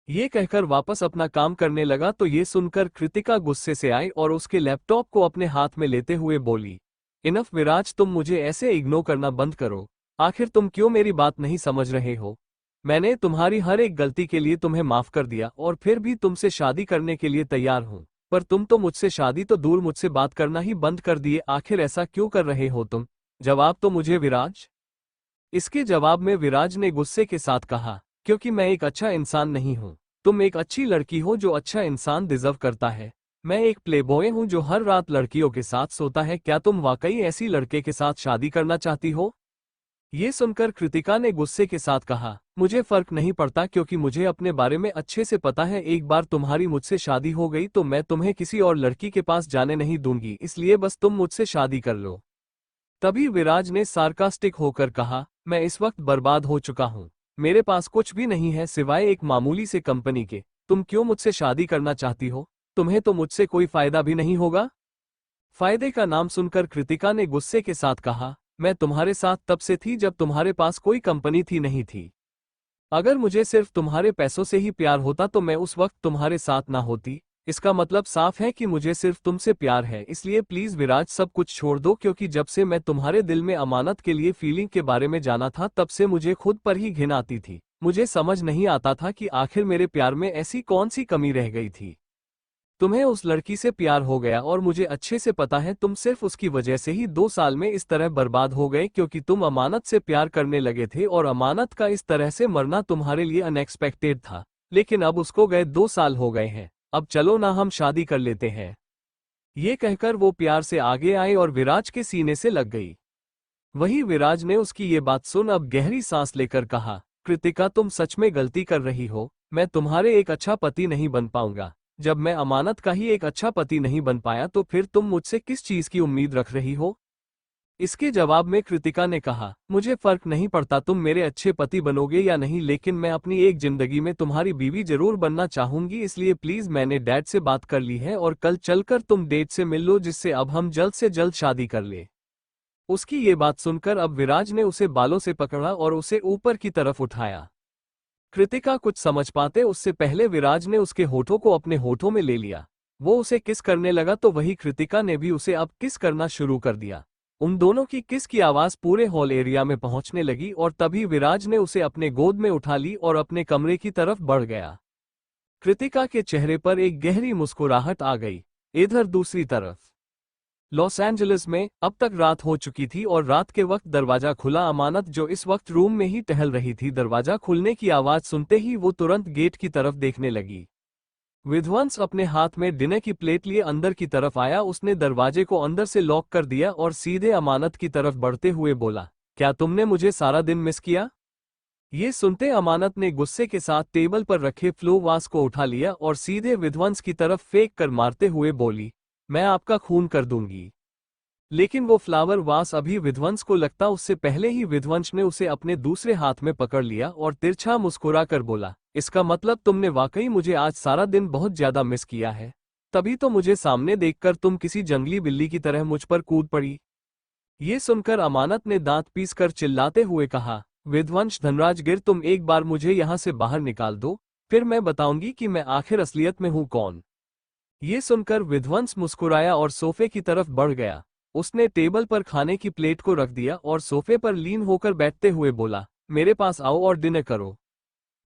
S1: ये कहकर वापस अपना काम करने लगा तो ये सुनकर कृतिका गुस्से से आई और उसके लैपटॉप को अपने हाथ में लेते हुए बोली, इनफ विराज, तुम मुझे ऐसे इग्नोर करना बंद करो। आखिर तुम क्यों मेरी बात नहीं समझ रहे हो? मैंने तुम्हारी हर एक गलती के लिए तुम्हें माफ कर दिया और फिर भी तुमसे शादी करने के लिए तैयार हूं, पर तुम तो मुझसे शादी तो दूर मुझसे बात करना ही बंद कर दिए। आखिर ऐसा क्यों कर रहे हो तुम? जवाब तो मुझे विराज। इसके जवाब में विराज ने गुस्से के साथ कहा, क्योंकि मैं एक अच्छा इंसान नहीं हूं। तुम एक अच्छी लड़की हो जो अच्छा इंसान डिजर्व करता है। मैं एक प्लेबॉय हूं जो हर रात लड़कियों के साथ सोता है। क्या तुम वाकई ऐसी लड़के के साथ शादी करना चाहती हो? ये सुनकर कृतिका ने गुस्से के साथ कहा, मुझे फर्क नहीं पड़ता, क्योंकि मुझे अपने बारे में अच्छे से पता है। एक बार तुम्हारी मुझसे शादी हो गई तो मैं तुम्हें किसी और लड़की के पास जाने नहीं दूंगी, इसलिए बस तुम मुझसे शादी कर लो। तभी विराज ने सार्कास्टिक होकर कहा, मैं इस वक्त बर्बाद हो चुका हूं। मेरे पास कुछ भी नहीं है सिवाय एक मामूली से कंपनी के। तुम क्यों मुझसे शादी करना चाहती हो? तुम्हें तो मुझसे कोई फायदा भी नहीं होगा। फायदे का नाम सुनकर कृतिका ने गुस्से के साथ कहा, मैं तुम्हारे साथ तब से थी जब तुम्हारे पास कोई कंपनी थी नहीं थी। अगर मुझे सिर्फ तुम्हारे पैसों से ही प्यार होता तो मैं उस वक्त तुम्हारे साथ ना होती। इसका मतलब साफ है कि मुझे सिर्फ तुमसे प्यार है। इसलिए प्लीज विराज, सब कुछ छोड़ दो, क्योंकि जब से मैं तुम्हारे दिल में अमानत के लिए फीलिंग के बारे में जाना था तब से मुझे खुद पर ही घिन आती थी। मुझे समझ नहीं आता था कि आखिर मेरे प्यार में ऐसी कौन सी कमी रह गई थी। तुम्हें उस लड़की से प्यार हो गया और मुझे अच्छे से पता है तुम सिर्फ उसकी वजह से ही 2 साल में इस तरह बर्बाद हो गए, क्योंकि तुम अमानत से प्यार करने लगे थे और अमानत का इस तरह से मरना तुम्हारे लिए अनएक्सपेक्टेड था। लेकिन अब उसको गए 2 साल हो गए हैं, अब चलो ना हम शादी कर लेते हैं। ये कहकर वो प्यार से आगे आई और विराज के सीने से लग गई। वही विराज ने उसकी ये बात सुन अब गहरी सांस लेकर कहा, कृतिका, तुम सच में गलती कर रही हो। मैं तुम्हारे एक अच्छा पति नहीं बन पाऊंगा। जब मैं अमानत का ही एक अच्छा पति नहीं बन पाया तो फिर तुम मुझसे किस चीज की उम्मीद रख रही हो? इसके जवाब में कृतिका ने कहा, मुझे फर्क नहीं पड़ता तुम मेरे अच्छे पति बनोगे या नहीं, लेकिन मैं अपनी एक जिंदगी में तुम्हारी बीवी जरूर बनना चाहूंगी। इसलिए प्लीज, मैंने डैड से बात कर ली है और कल चलकर तुम डेट से मिल लो, जिससे अब हम जल्द से जल्द शादी कर ले। उसकी ये बात सुनकर अब विराज ने उसे बालों से पकड़ा और उसे ऊपर की तरफ उठाया। कृतिका कुछ समझ पाते उससे पहले विराज ने उसके होठों को अपने होठों में ले लिया। वो उसे किस करने लगा तो वही कृतिका ने भी उसे अब किस करना शुरू कर दिया। उन दोनों की किस की आवाज पूरे हॉल एरिया में पहुंचने लगी और तभी विराज ने उसे अपने गोद में उठा ली और अपने कमरे की तरफ बढ़ गया। कृतिका के चेहरे पर एक गहरी मुस्कुराहट आ गई। इधर दूसरी तरफ लॉस एंजलिस में अब तक रात हो चुकी थी और रात के वक्त दरवाजा खुला। अमानत, जो इस वक्त रूम में ही टहल रही थी, दरवाजा खुलने की आवाज सुनते ही वो तुरंत गेट की तरफ देखने लगी। विध्वंस अपने हाथ में डिनर की प्लेट लिए अंदर की तरफ आया। उसने दरवाजे को अंदर से लॉक कर दिया और सीधे अमानत की तरफ बढ़ते हुए बोला, क्या तुमने मुझे सारा दिन मिस किया? ये सुनते अमानत ने गुस्से के साथ टेबल पर रखे फ्लो वास को उठा लिया और सीधे विध्वंस की तरफ फेंक कर मारते हुए बोली, मैं आपका खून कर दूंगी। लेकिन वो फ्लावर वास अभी विध्वंस को लगता उससे पहले ही विध्वंस ने उसे अपने दूसरे हाथ में पकड़ लिया और तिरछा मुस्कुरा कर बोला, इसका मतलब तुमने वाकई मुझे आज सारा दिन बहुत ज्यादा मिस किया है। तभी तो मुझे सामने देखकर तुम किसी जंगली बिल्ली की तरह मुझ पर कूद पड़ी। ये सुनकर अमानत ने दांत पीस कर चिल्लाते हुए कहा, विध्वंस धनराज गिर, तुम एक बार मुझे यहाँ से बाहर निकाल दो, फिर मैं बताऊंगी कि मैं आखिर असलियत में हूँ कौन। ये सुनकर विध्वंस मुस्कुराया और सोफे की तरफ बढ़ गया। उसने टेबल पर खाने की प्लेट को रख दिया और सोफे पर लीन होकर बैठते हुए बोला, मेरे पास आओ और डिनर करो।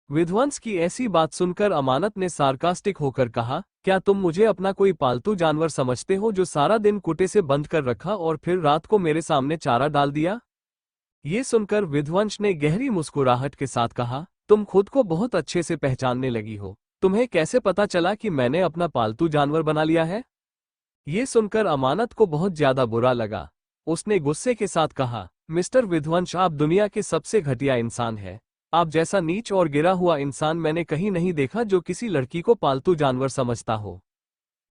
S1: विध्वंस की ऐसी बात सुनकर अमानत ने सार्कास्टिक होकर कहा, क्या तुम मुझे अपना कोई पालतू जानवर समझते हो जो सारा दिन कुटे से बंद कर रखा और फिर रात को मेरे सामने चारा डाल दिया? ये सुनकर विध्वंस ने गहरी मुस्कुराहट के साथ कहा, तुम खुद को बहुत अच्छे से पहचानने लगी हो। तुम्हें कैसे पता चला कि मैंने अपना पालतू जानवर बना लिया है? ये सुनकर अमानत को बहुत ज्यादा बुरा लगा। उसने गुस्से के साथ कहा, मिस्टर विध्वंस, आप दुनिया के सबसे घटिया इंसान हैं। आप जैसा नीच और गिरा हुआ इंसान मैंने कहीं नहीं देखा जो किसी लड़की को पालतू जानवर समझता हो।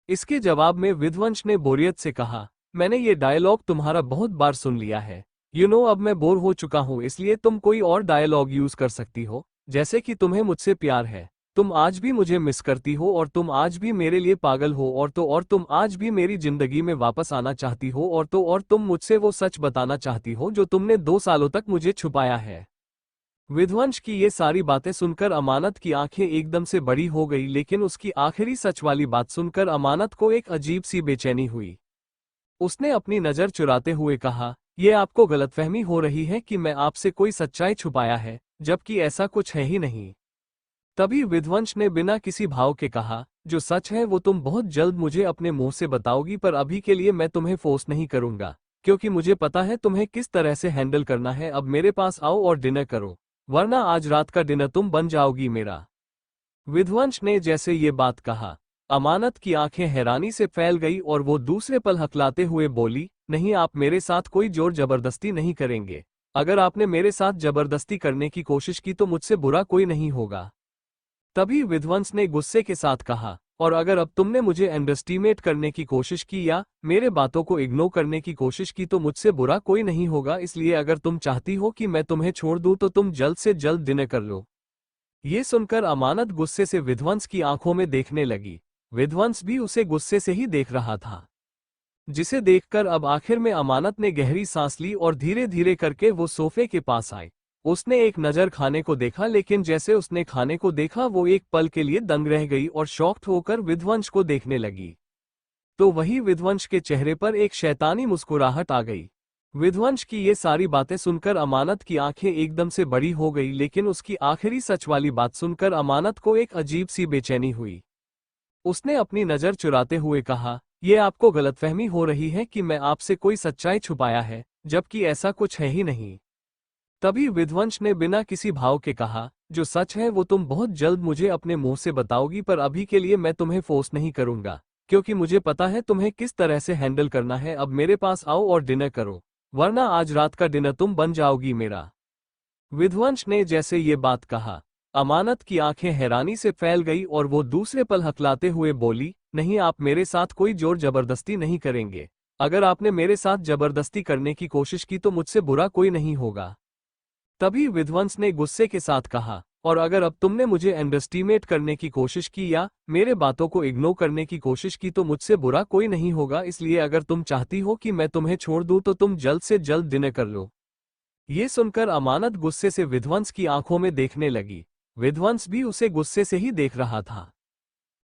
S1: इसके जवाब में विध्वंस ने बोरियत से कहा, मैंने ये डायलॉग तुम्हारा बहुत बार सुन लिया है। अब मैं बोर हो चुका हूँ, इसलिए तुम कोई और डायलॉग यूज कर सकती हो, जैसे कि तुम्हें मुझसे प्यार है, तुम आज भी मुझे मिस करती हो और तुम आज भी मेरे लिए पागल हो और तुम आज भी मेरी जिंदगी में वापस आना चाहती हो और तुम मुझसे वो सच बताना चाहती हो जो तुमने 2 सालों तक मुझे छुपाया है। विध्वंस की ये सारी बातें सुनकर अमानत की आंखें एकदम से बड़ी हो गई, लेकिन उसकी आखिरी सच वाली बात सुनकर अमानत को एक अजीब सी बेचैनी हुई। उसने अपनी नजर चुराते हुए कहा, यह आपको गलतफहमी हो रही है कि मैं आपसे कोई सच्चाई छुपाया है, जबकि ऐसा कुछ है ही नहीं। तभी विध्वंस ने बिना किसी भाव के कहा, जो सच है वो तुम बहुत जल्द मुझे अपने मुंह से बताओगी, पर अभी के लिए मैं तुम्हें फोर्स नहीं करूंगा, क्योंकि मुझे पता है तुम्हें किस तरह से हैंडल करना है। अब मेरे पास आओ और डिनर करो, वरना आज रात का डिनर तुम बन जाओगी मेरा। विध्वंस ने जैसे ये बात कहा, अमानत की आंखें हैरानी से फैल गई और वो दूसरे पल हकलाते हुए बोली, नहीं, आप मेरे साथ कोई जोर जबरदस्ती नहीं करेंगे। अगर आपने मेरे साथ जबरदस्ती करने की कोशिश की तो मुझसे बुरा कोई नहीं होगा। तभी विध्वंस ने गुस्से के साथ कहा, और अगर अब तुमने मुझे अंडरस्टिमेट करने की कोशिश की या मेरे बातों को इग्नोर करने की कोशिश की तो मुझसे बुरा कोई नहीं होगा, इसलिए अगर तुम चाहती हो कि मैं तुम्हें छोड़ दूं तो तुम जल्द से जल्द डिनर कर लो। ये सुनकर अमानत गुस्से से विध्वंस की आंखों में देखने लगी। विध्वंस भी उसे गुस्से से ही देख रहा था, जिसे देखकर अब आखिर में अमानत ने गहरी सांस ली और धीरे धीरे करके वो सोफे के पास आई। उसने एक नज़र खाने को देखा, लेकिन जैसे उसने खाने को देखा वो एक पल के लिए दंग रह गई और शॉक्ड होकर विध्वंस को देखने लगी। तो वही विध्वंस के चेहरे पर एक शैतानी मुस्कुराहट आ गई। विध्वंस की ये सारी बातें सुनकर अमानत की आंखें एकदम से बड़ी हो गई, लेकिन उसकी आखिरी सच वाली बात सुनकर अमानत को एक अजीब सी बेचैनी हुई। उसने अपनी नज़र चुराते हुए कहा, यह आपको गलतफहमी हो रही है कि मैं आपसे कोई सच्चाई छुपाया है, जबकि ऐसा कुछ है ही नहीं। तभी विध्वंस ने बिना किसी भाव के कहा, जो सच है वो तुम बहुत जल्द मुझे अपने मुंह से बताओगी, पर अभी के लिए मैं तुम्हें फोर्स नहीं करूंगा, क्योंकि मुझे पता है तुम्हें किस तरह से हैंडल करना है। अब मेरे पास आओ और डिनर करो, वरना आज रात का डिनर तुम बन जाओगी मेरा। विध्वंस ने जैसे ये बात कहा, अमानत की आंखें हैरानी से फैल गई और वो दूसरे पल हकलाते हुए बोली, नहीं, आप मेरे साथ कोई जोर जबरदस्ती नहीं करेंगे। अगर आपने मेरे साथ जबरदस्ती करने की कोशिश की तो मुझसे बुरा कोई नहीं होगा। तभी विध्वंस ने गुस्से के साथ कहा, और अगर अब तुमने मुझे अंडरस्टिमेट करने की कोशिश की या मेरे बातों को इग्नोर करने की कोशिश की तो मुझसे बुरा कोई नहीं होगा, इसलिए अगर तुम चाहती हो कि मैं तुम्हें छोड़ दूं तो तुम जल्द से जल्द डिनर कर लो। ये सुनकर अमानत गुस्से से विध्वंस की आंखों में देखने लगी। विध्वंस भी उसे गुस्से से ही देख रहा था,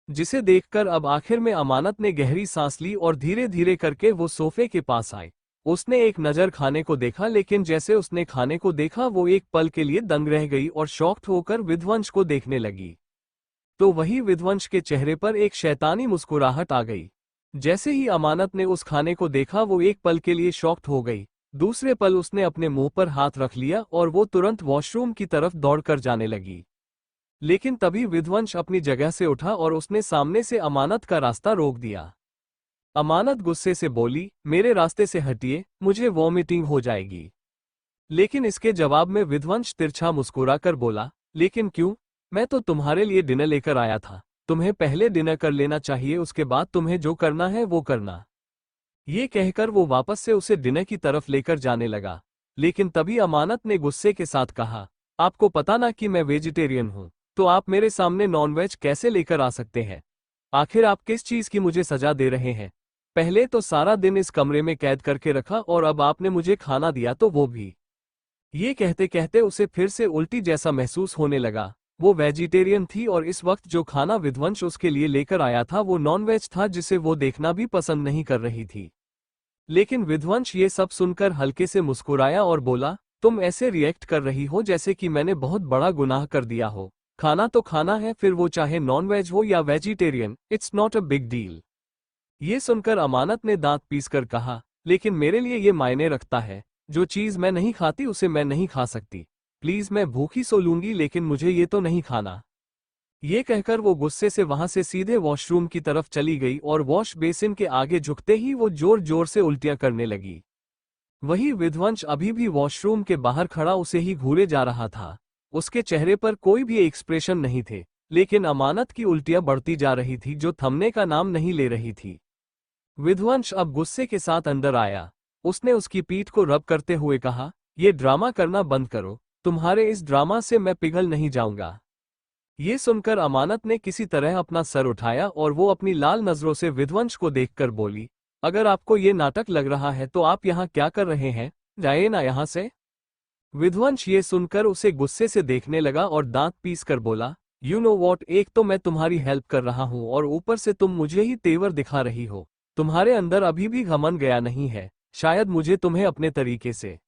S1: जिसे देखकर अब आखिर में अमानत ने गहरी सांस ली और धीरे धीरे करके वो सोफे के पास आई। उसने एक नज़र खाने को देखा, लेकिन जैसे उसने खाने को देखा वो एक पल के लिए दंग रह गई और शॉक्ड होकर विध्वंस को देखने लगी। तो वही विध्वंस के चेहरे पर एक शैतानी मुस्कुराहट आ गई। जैसे ही अमानत ने उस खाने को देखा वो एक पल के लिए शॉक्ड हो गई। दूसरे पल उसने अपने मुंह पर हाथ रख लिया और वो तुरंत वॉशरूम की तरफ दौड़कर जाने लगी। लेकिन तभी विध्वंस अपनी जगह से उठा और उसने सामने से अमानत का रास्ता रोक दिया। अमानत गुस्से से बोली, मेरे रास्ते से हटिए, मुझे वॉमिटिंग हो जाएगी। लेकिन इसके जवाब में विध्वंस तिरछा मुस्कुराकर बोला, लेकिन क्यों? मैं तो तुम्हारे लिए डिनर लेकर आया था। तुम्हें पहले डिनर कर लेना चाहिए, उसके बाद तुम्हें जो करना है वो करना। ये कहकर वो वापस से उसे डिनर की तरफ लेकर जाने लगा। लेकिन तभी अमानत ने गुस्से के साथ कहा, आपको पता ना कि मैं वेजिटेरियन हूं, तो आप मेरे सामने नॉनवेज कैसे लेकर आ सकते हैं? आखिर आप किस चीज की मुझे सजा दे रहे हैं? पहले तो सारा दिन इस कमरे में कैद करके रखा और अब आपने मुझे खाना दिया तो वो भी। ये कहते कहते उसे फिर से उल्टी जैसा महसूस होने लगा। वो वेजिटेरियन थी और इस वक्त जो खाना विध्वंस उसके लिए लेकर आया था वो नॉनवेज था, जिसे वो देखना भी पसंद नहीं कर रही थी। लेकिन विध्वंस ये सब सुनकर हल्के से मुस्कुराया और बोला, तुम ऐसे रिएक्ट कर रही हो जैसे कि मैंने बहुत बड़ा गुनाह कर दिया हो। खाना तो खाना है, फिर वो चाहे नॉन वेज हो या vegetarian, it's not a big deal. ये सुनकर अमानत ने दांत पीसकर कहा, लेकिन मेरे लिए ये मायने रखता है, जो चीज मैं नहीं खाती उसे मैं नहीं खा सकती। प्लीज, मैं भूखी सो लूंगी, लेकिन मुझे ये तो नहीं खाना। ये कहकर वो गुस्से से वहां से सीधे वॉशरूम की तरफ चली गई और वॉश बेसिन के आगे झुकते ही वो जोर जोर से उल्टियां करने लगी। वही विध्वंस अभी भी वॉशरूम के बाहर खड़ा उसे ही घूरे जा रहा था। उसके चेहरे पर कोई भी एक्सप्रेशन नहीं थे, लेकिन अमानत की उल्टियां बढ़ती जा रही थी जो थमने का नाम नहीं ले रही थी। विध्वंस अब गुस्से के साथ अंदर आया। उसने उसकी पीठ को रब करते हुए कहा, ये ड्रामा करना बंद करो, तुम्हारे इस ड्रामा से मैं पिघल नहीं जाऊंगा। ये सुनकर अमानत ने किसी तरह अपना सर उठाया और वो अपनी लाल नजरों से विध्वंस को देखकर बोली, अगर आपको ये नाटक लग रहा है तो आप यहाँ क्या कर रहे हैं, जाइए ना यहाँ से। विध्वंस ये सुनकर उसे गुस्से से देखने लगा और दांत पीस कर बोला, यू नो वॉट, एक तो मैं तुम्हारी हेल्प कर रहा हूँ और ऊपर से तुम मुझे ही तेवर दिखा रही हो। तुम्हारे अंदर अभी भी घमंड गया नहीं है, शायद मुझे तुम्हें अपने तरीके से।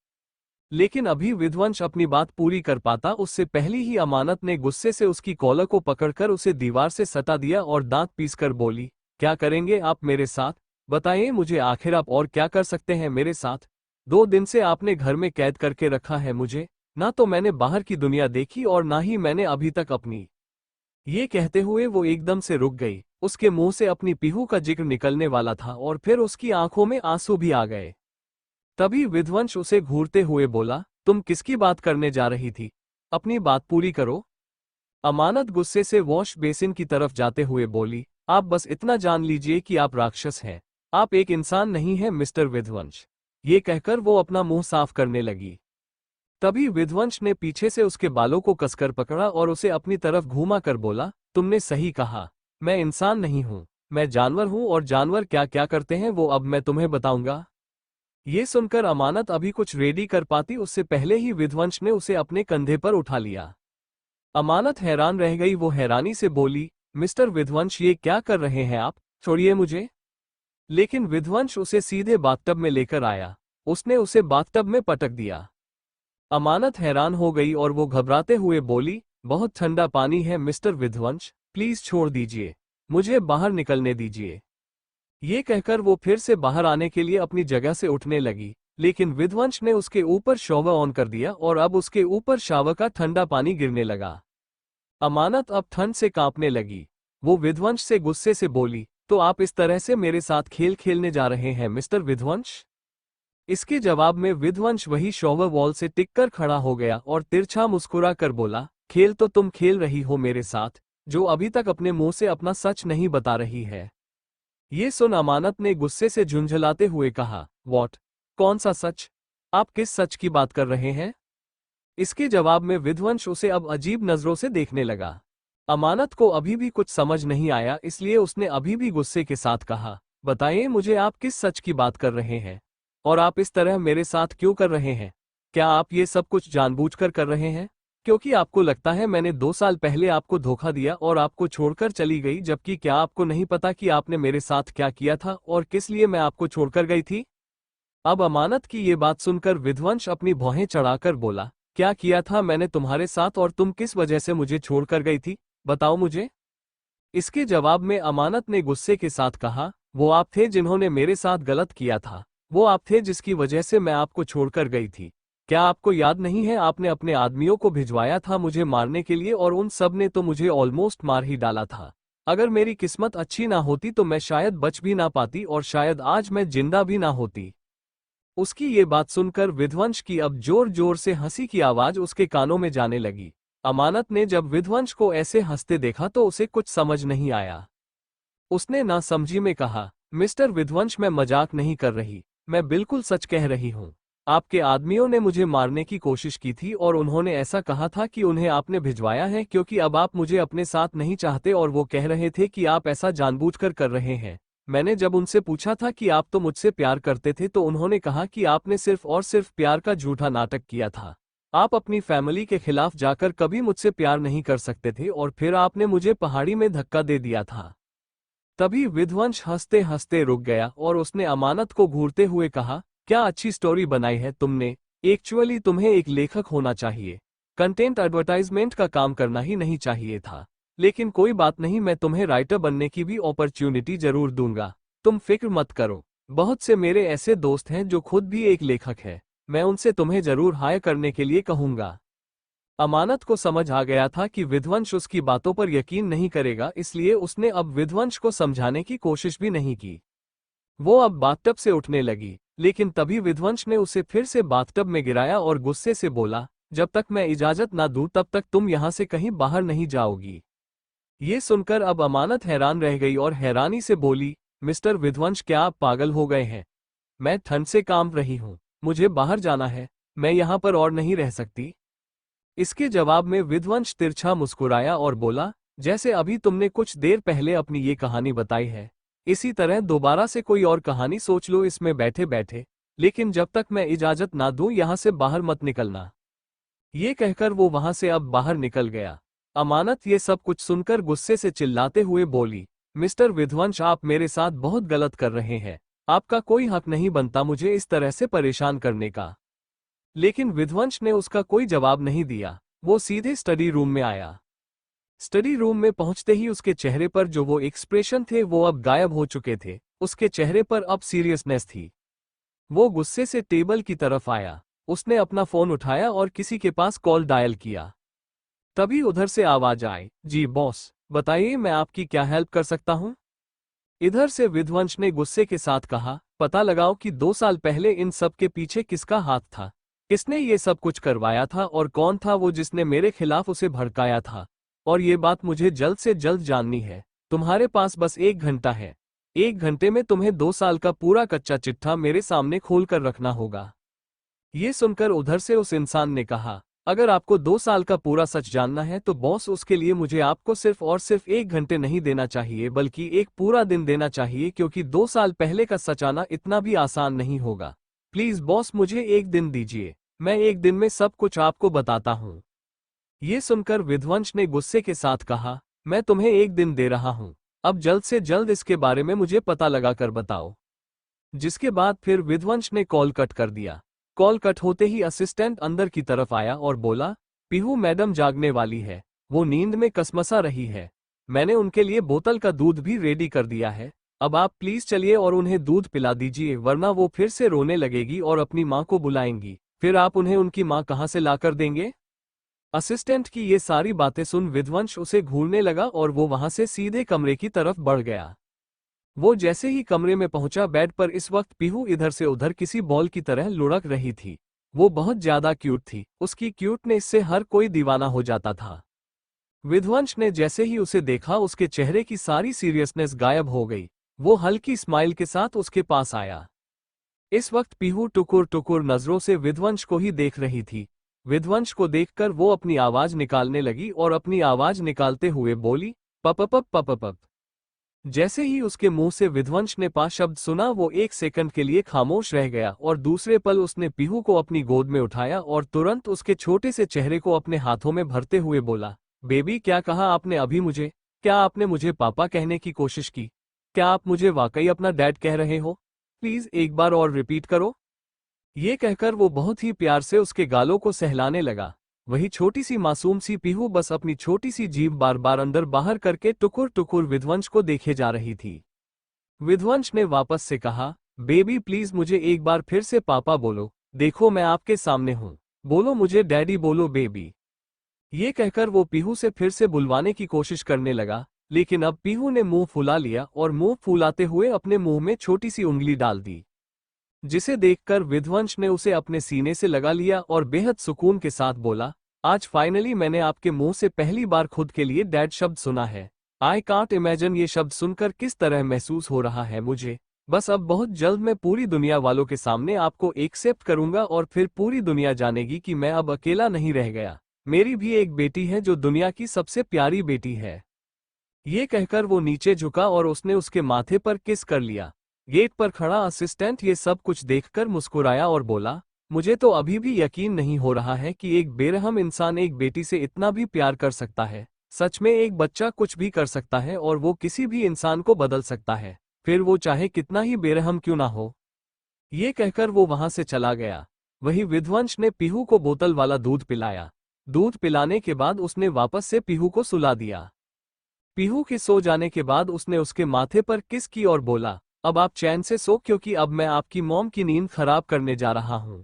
S1: लेकिन अभी विध्वंस अपनी बात पूरी कर पाता उससे पहले ही अमानत ने गुस्से से उसकी कॉलर को पकड़कर उसे दीवार से सटा दिया और दांत पीसकर बोली, क्या करेंगे आप मेरे साथ? बताइए मुझे, आखिर आप और क्या कर सकते हैं मेरे साथ? 2 दिन से आपने घर में कैद करके रखा है मुझे, ना तो मैंने बाहर की दुनिया देखी और ना ही मैंने अभी तक अपनी। ये कहते हुए वो एकदम से रुक गई। उसके मुंह से अपनी पीहू का जिक्र निकलने वाला था और फिर उसकी आंखों में आंसू भी आ गए। तभी विध्वंस उसे घूरते हुए बोला, तुम किसकी बात करने जा रही थी? अपनी बात पूरी करो। अमानत गुस्से से वॉश बेसिन की तरफ जाते हुए बोली, आप बस इतना जान लीजिए कि आप राक्षस हैं, आप एक इंसान नहीं हैं मिस्टर विध्वंस। ये कहकर वो अपना मुंह साफ करने लगी। तभी विध्वंस ने पीछे से उसके बालों को कसकर पकड़ा और उसे अपनी तरफ घुमा कर बोला, तुमने सही कहा, मैं इंसान नहीं हूं, मैं जानवर हूं और जानवर क्या क्या करते हैं वो अब मैं तुम्हें बताऊंगा। ये सुनकर अमानत अभी कुछ रेडी कर पाती उससे पहले ही विध्वंस ने उसे अपने कंधे पर उठा लिया। अमानत हैरान रह गई। वो हैरानी से बोली, मिस्टर विध्वंस, ये क्या कर रहे हैं आप? छोड़िए मुझे। लेकिन विध्वंस उसे सीधे बाथटब में लेकर आया। उसने उसे बाथटब में पटक दिया। अमानत हैरान हो गई और वो घबराते हुए बोली, बहुत ठंडा पानी है मिस्टर विध्वंस, प्लीज छोड़ दीजिए, मुझे बाहर निकलने दीजिए। ये कहकर वो फिर से बाहर आने के लिए अपनी जगह से उठने लगी, लेकिन विध्वंस ने उसके ऊपर शॉवर ऑन कर दिया और अब उसके ऊपर शावर का ठंडा पानी गिरने लगा। अमानत अब ठंड से कांपने लगी। वो विध्वंस से गुस्से से बोली, तो आप इस तरह से मेरे साथ खेल खेलने जा रहे हैं मिस्टर विध्वंस? इसके जवाब में विध्वंस वही शॉवर वॉल से टिककर खड़ा हो गया और तिरछा मुस्कुरा कर बोला, खेल तो तुम खेल रही हो मेरे साथ, जो अभी तक अपने मुंह से अपना सच नहीं बता रही है। ये सुन अमानत ने गुस्से से झुंझलाते हुए कहा, व्हाट? कौन सा सच? आप किस सच की बात कर रहे हैं? इसके जवाब में विध्वंस उसे अब अजीब नजरों से देखने लगा। अमानत को अभी भी कुछ समझ नहीं आया, इसलिए उसने अभी भी गुस्से के साथ कहा, बताइए मुझे, आप किस सच की बात कर रहे हैं? और आप इस तरह मेरे साथ क्यों कर रहे हैं? क्या आप ये सब कुछ जानबूझकर कर रहे हैं? क्योंकि आपको लगता है मैंने 2 साल पहले आपको धोखा दिया और आपको छोड़कर चली गई, जबकि क्या आपको नहीं पता कि आपने मेरे साथ क्या किया था और किस लिए मैं आपको छोड़कर गई थी? अब अमानत की ये बात सुनकर विध्वंस अपनी भौहें चढ़ाकर बोला, क्या किया था मैंने तुम्हारे साथ और तुम किस वजह से मुझे छोड़कर गई थी? बताओ मुझे। इसके जवाब में अमानत ने गुस्से के साथ कहा, वो आप थे जिन्होंने मेरे साथ गलत किया था, वो आप थे जिसकी वजह से मैं आपको छोड़कर गई थी। क्या आपको याद नहीं है, आपने अपने आदमियों को भिजवाया था मुझे मारने के लिए और उन सब ने तो मुझे ऑलमोस्ट मार ही डाला था। अगर मेरी किस्मत अच्छी ना होती तो मैं शायद बच भी ना पाती और शायद आज मैं जिंदा भी ना होती। उसकी ये बात सुनकर विध्वंस की अब जोर जोर से हंसी की आवाज उसके कानों में जाने लगी। अमानत ने जब विध्वंस को ऐसे हंसते देखा तो उसे कुछ समझ नहीं आया। उसने नासमझी में कहा, मिस्टर विध्वंस, मैं मजाक नहीं कर रही, मैं बिल्कुल सच कह रही हूँ। आपके आदमियों ने मुझे मारने की कोशिश की थी और उन्होंने ऐसा कहा था कि उन्हें आपने भिजवाया है क्योंकि अब आप मुझे अपने साथ नहीं चाहते और वो कह रहे थे कि आप ऐसा जानबूझकर कर रहे हैं। मैंने जब उनसे पूछा था कि आप तो मुझसे प्यार करते थे तो उन्होंने कहा कि आपने सिर्फ और सिर्फ प्यार का झूठा नाटक किया था। आप अपनी फैमिली के खिलाफ जाकर कभी मुझसे प्यार नहीं कर सकते थे और फिर आपने मुझे पहाड़ी में धक्का दे दिया था। तभी विध्वंस हंसते हंसते रुक गया और उसने अमानत को घूरते हुए कहा, क्या अच्छी स्टोरी बनाई है तुमने, एक्चुअली तुम्हें एक लेखक होना चाहिए। कंटेंट एडवर्टाइजमेंट का काम करना ही नहीं चाहिए था। लेकिन कोई बात नहीं, मैं तुम्हें राइटर बनने की भी अपॉर्चुनिटी जरूर दूंगा, तुम फिक्र मत करो। बहुत से मेरे ऐसे दोस्त हैं जो खुद भी एक लेखक है, मैं उनसे तुम्हें जरूर हायर करने के लिए कहूंगा। अमानत को समझ आ गया था कि विध्वंस उसकी बातों पर यकीन नहीं करेगा, इसलिए उसने अब विध्वंस को समझाने की कोशिश भी नहीं की। वो अब बाथटब से उठने लगी, लेकिन तभी विध्वंस ने उसे फिर से बाथटब में गिराया और गुस्से से बोला, जब तक मैं इजाजत ना दूं तब तक तुम यहां से कहीं बाहर नहीं जाओगी। ये सुनकर अब अमानत हैरान रह गई और हैरानी से बोली, मिस्टर विध्वंस, क्या आप पागल हो गए हैं? मैं ठंड से कांप रही हूँ, मुझे बाहर जाना है, मैं यहाँ पर और नहीं रह सकती। इसके जवाब में विध्वंस तिरछा मुस्कुराया और बोला, जैसे अभी तुमने कुछ देर पहले अपनी ये कहानी बताई है, इसी तरह दोबारा से कोई और कहानी सोच लो इसमें बैठे बैठे, लेकिन जब तक मैं इजाजत ना दूं यहां से बाहर मत निकलना। ये कहकर वो वहां से अब बाहर निकल गया। अमानत ये सब कुछ सुनकर गुस्से से चिल्लाते हुए बोली, मिस्टर विध्वंस, आप मेरे साथ बहुत गलत कर रहे हैं, आपका कोई हक नहीं बनता मुझे इस तरह से परेशान करने का। लेकिन विध्वंस ने उसका कोई जवाब नहीं दिया, वो सीधे स्टडी रूम में आया। स्टडी रूम में पहुंचते ही उसके चेहरे पर जो वो एक्सप्रेशन थे वो अब गायब हो चुके थे, उसके चेहरे पर अब सीरियसनेस थी। वो गुस्से से टेबल की तरफ आया, उसने अपना फोन उठाया और किसी के पास कॉल डायल किया। तभी उधर से आवाज आई, जी बॉस, बताइए मैं आपकी क्या हेल्प कर सकता हूं? इधर से विध्वंस ने गुस्से के साथ कहा, पता लगाओ कि 2 साल पहले इन सब के पीछे किसका हाथ था, किसने ये सब कुछ करवाया था और कौन था वो जिसने मेरे खिलाफ उसे भड़काया था। और ये बात मुझे जल्द से जल्द जाननी है। तुम्हारे पास बस 1 घंटा है, 1 घंटे में तुम्हें 2 साल का पूरा कच्चा चिट्ठा मेरे सामने खोल कर रखना होगा। ये सुनकर उधर से उस इंसान ने कहा, अगर आपको 2 साल का पूरा सच जानना है तो बॉस उसके लिए मुझे आपको सिर्फ और सिर्फ 1 घंटे नहीं देना चाहिए बल्कि एक पूरा दिन देना चाहिए, क्योंकि 2 साल पहले का सच आना इतना भी आसान नहीं होगा। प्लीज बॉस मुझे 1 दिन दीजिए, मैं 1 दिन में सब कुछ आपको बताता हूँ। ये सुनकर विध्वंस ने गुस्से के साथ कहा, मैं तुम्हें 1 दिन दे रहा हूँ, अब जल्द से जल्द इसके बारे में मुझे पता लगाकर बताओ। जिसके बाद फिर विध्वंस ने कॉल कट कर दिया। कॉल कट होते ही असिस्टेंट अंदर की तरफ आया और बोला, पीहू मैडम जागने वाली है, वो नींद में कसमसा रही है, मैंने उनके लिए बोतल का दूध भी रेडी कर दिया है, अब आप प्लीज चलिए और उन्हें दूध पिला दीजिए, वरना वो फिर से रोने लगेगी और अपनी माँ को बुलाएंगी, फिर आप उन्हें उनकी माँ कहाँ से लाकर देंगे? असिस्टेंट की ये सारी बातें सुन विध्वंस उसे घूरने लगा और वो वहां से सीधे कमरे की तरफ बढ़ गया। वो जैसे ही कमरे में पहुंचा, बेड पर इस वक्त पीहू इधर से उधर किसी बॉल की तरह लुढ़क रही थी। वो बहुत ज्यादा क्यूट थी, उसकी क्यूटनेस से हर कोई दीवाना हो जाता था। विध्वंस ने जैसे ही उसे देखा उसके चेहरे की सारी सीरियसनेस गायब हो गई। वो हल्की स्माइल के साथ उसके पास आया। इस वक्त पीहू टुकुर टुकुर नजरों से विध्वंस को ही देख रही थी। विध्वंस को देखकर वो अपनी आवाज निकालने लगी और अपनी आवाज निकालते हुए बोली, पपपप पपपप। जैसे ही उसके मुंह से विध्वंस ने पा शब्द सुना, वो 1 सेकंड के लिए खामोश रह गया और दूसरे पल उसने पीहू को अपनी गोद में उठाया और तुरंत उसके छोटे से चेहरे को अपने हाथों में भरते हुए बोला, बेबी क्या कहा आपने अभी मुझे? क्या आपने मुझे पापा कहने की कोशिश की? क्या आप मुझे वाकई अपना डैड कह रहे हो? प्लीज एक बार और रिपीट करो। ये कहकर वो बहुत ही प्यार से उसके गालों को सहलाने लगा। वही छोटी सी मासूम सी पीहू बस अपनी छोटी सी जीभ बार बार अंदर बाहर करके टुकुर टुकुर विध्वंस को देखे जा रही थी। विध्वंस ने वापस से कहा, बेबी प्लीज मुझे एक बार फिर से पापा बोलो, देखो मैं आपके सामने हूँ, बोलो मुझे डैडी बोलो बेबी। ये कहकर वो पीहू से फिर से बुलवाने की कोशिश करने लगा, लेकिन अब पीहू ने मुंह फुला लिया और मुंह फुलाते हुए अपने मुंह में छोटी सी उंगली डाल दी, जिसे देखकर विध्वंस ने उसे अपने सीने से लगा लिया और बेहद सुकून के साथ बोला, आज फाइनली मैंने आपके मुंह से पहली बार खुद के लिए डैड शब्द सुना है। आई कांट इमेजिन ये शब्द सुनकर किस तरह महसूस हो रहा है मुझे। बस अब बहुत जल्द मैं पूरी दुनिया वालों के सामने आपको एक्सेप्ट करूंगा और फिर पूरी दुनिया जानेगी कि मैं अब अकेला नहीं रह गया, मेरी भी एक बेटी है जो दुनिया की सबसे प्यारी बेटी है। ये कहकर वो नीचे झुका और उसने उसके माथे पर किस कर लिया। गेट पर खड़ा असिस्टेंट ये सब कुछ देखकर मुस्कुराया और बोला, मुझे तो अभी भी यकीन नहीं हो रहा है कि एक बेरहम इंसान एक बेटी से इतना भी प्यार कर सकता है। सच में एक बच्चा कुछ भी कर सकता है और वो किसी भी इंसान को बदल सकता है, फिर वो चाहे कितना ही बेरहम क्यों ना हो। ये कहकर वो वहां से चला गया। वही विध्वंस ने पीहू को बोतल वाला दूध पिलाया। दूध पिलाने के बाद उसने वापस से पीहू को सुला दिया। पीहू के सो जाने के बाद उसने उसके माथे पर किस की और बोला, अब आप चैन से सो क्योंकि अब मैं आपकी मॉम की नींद खराब करने जा रहा हूं।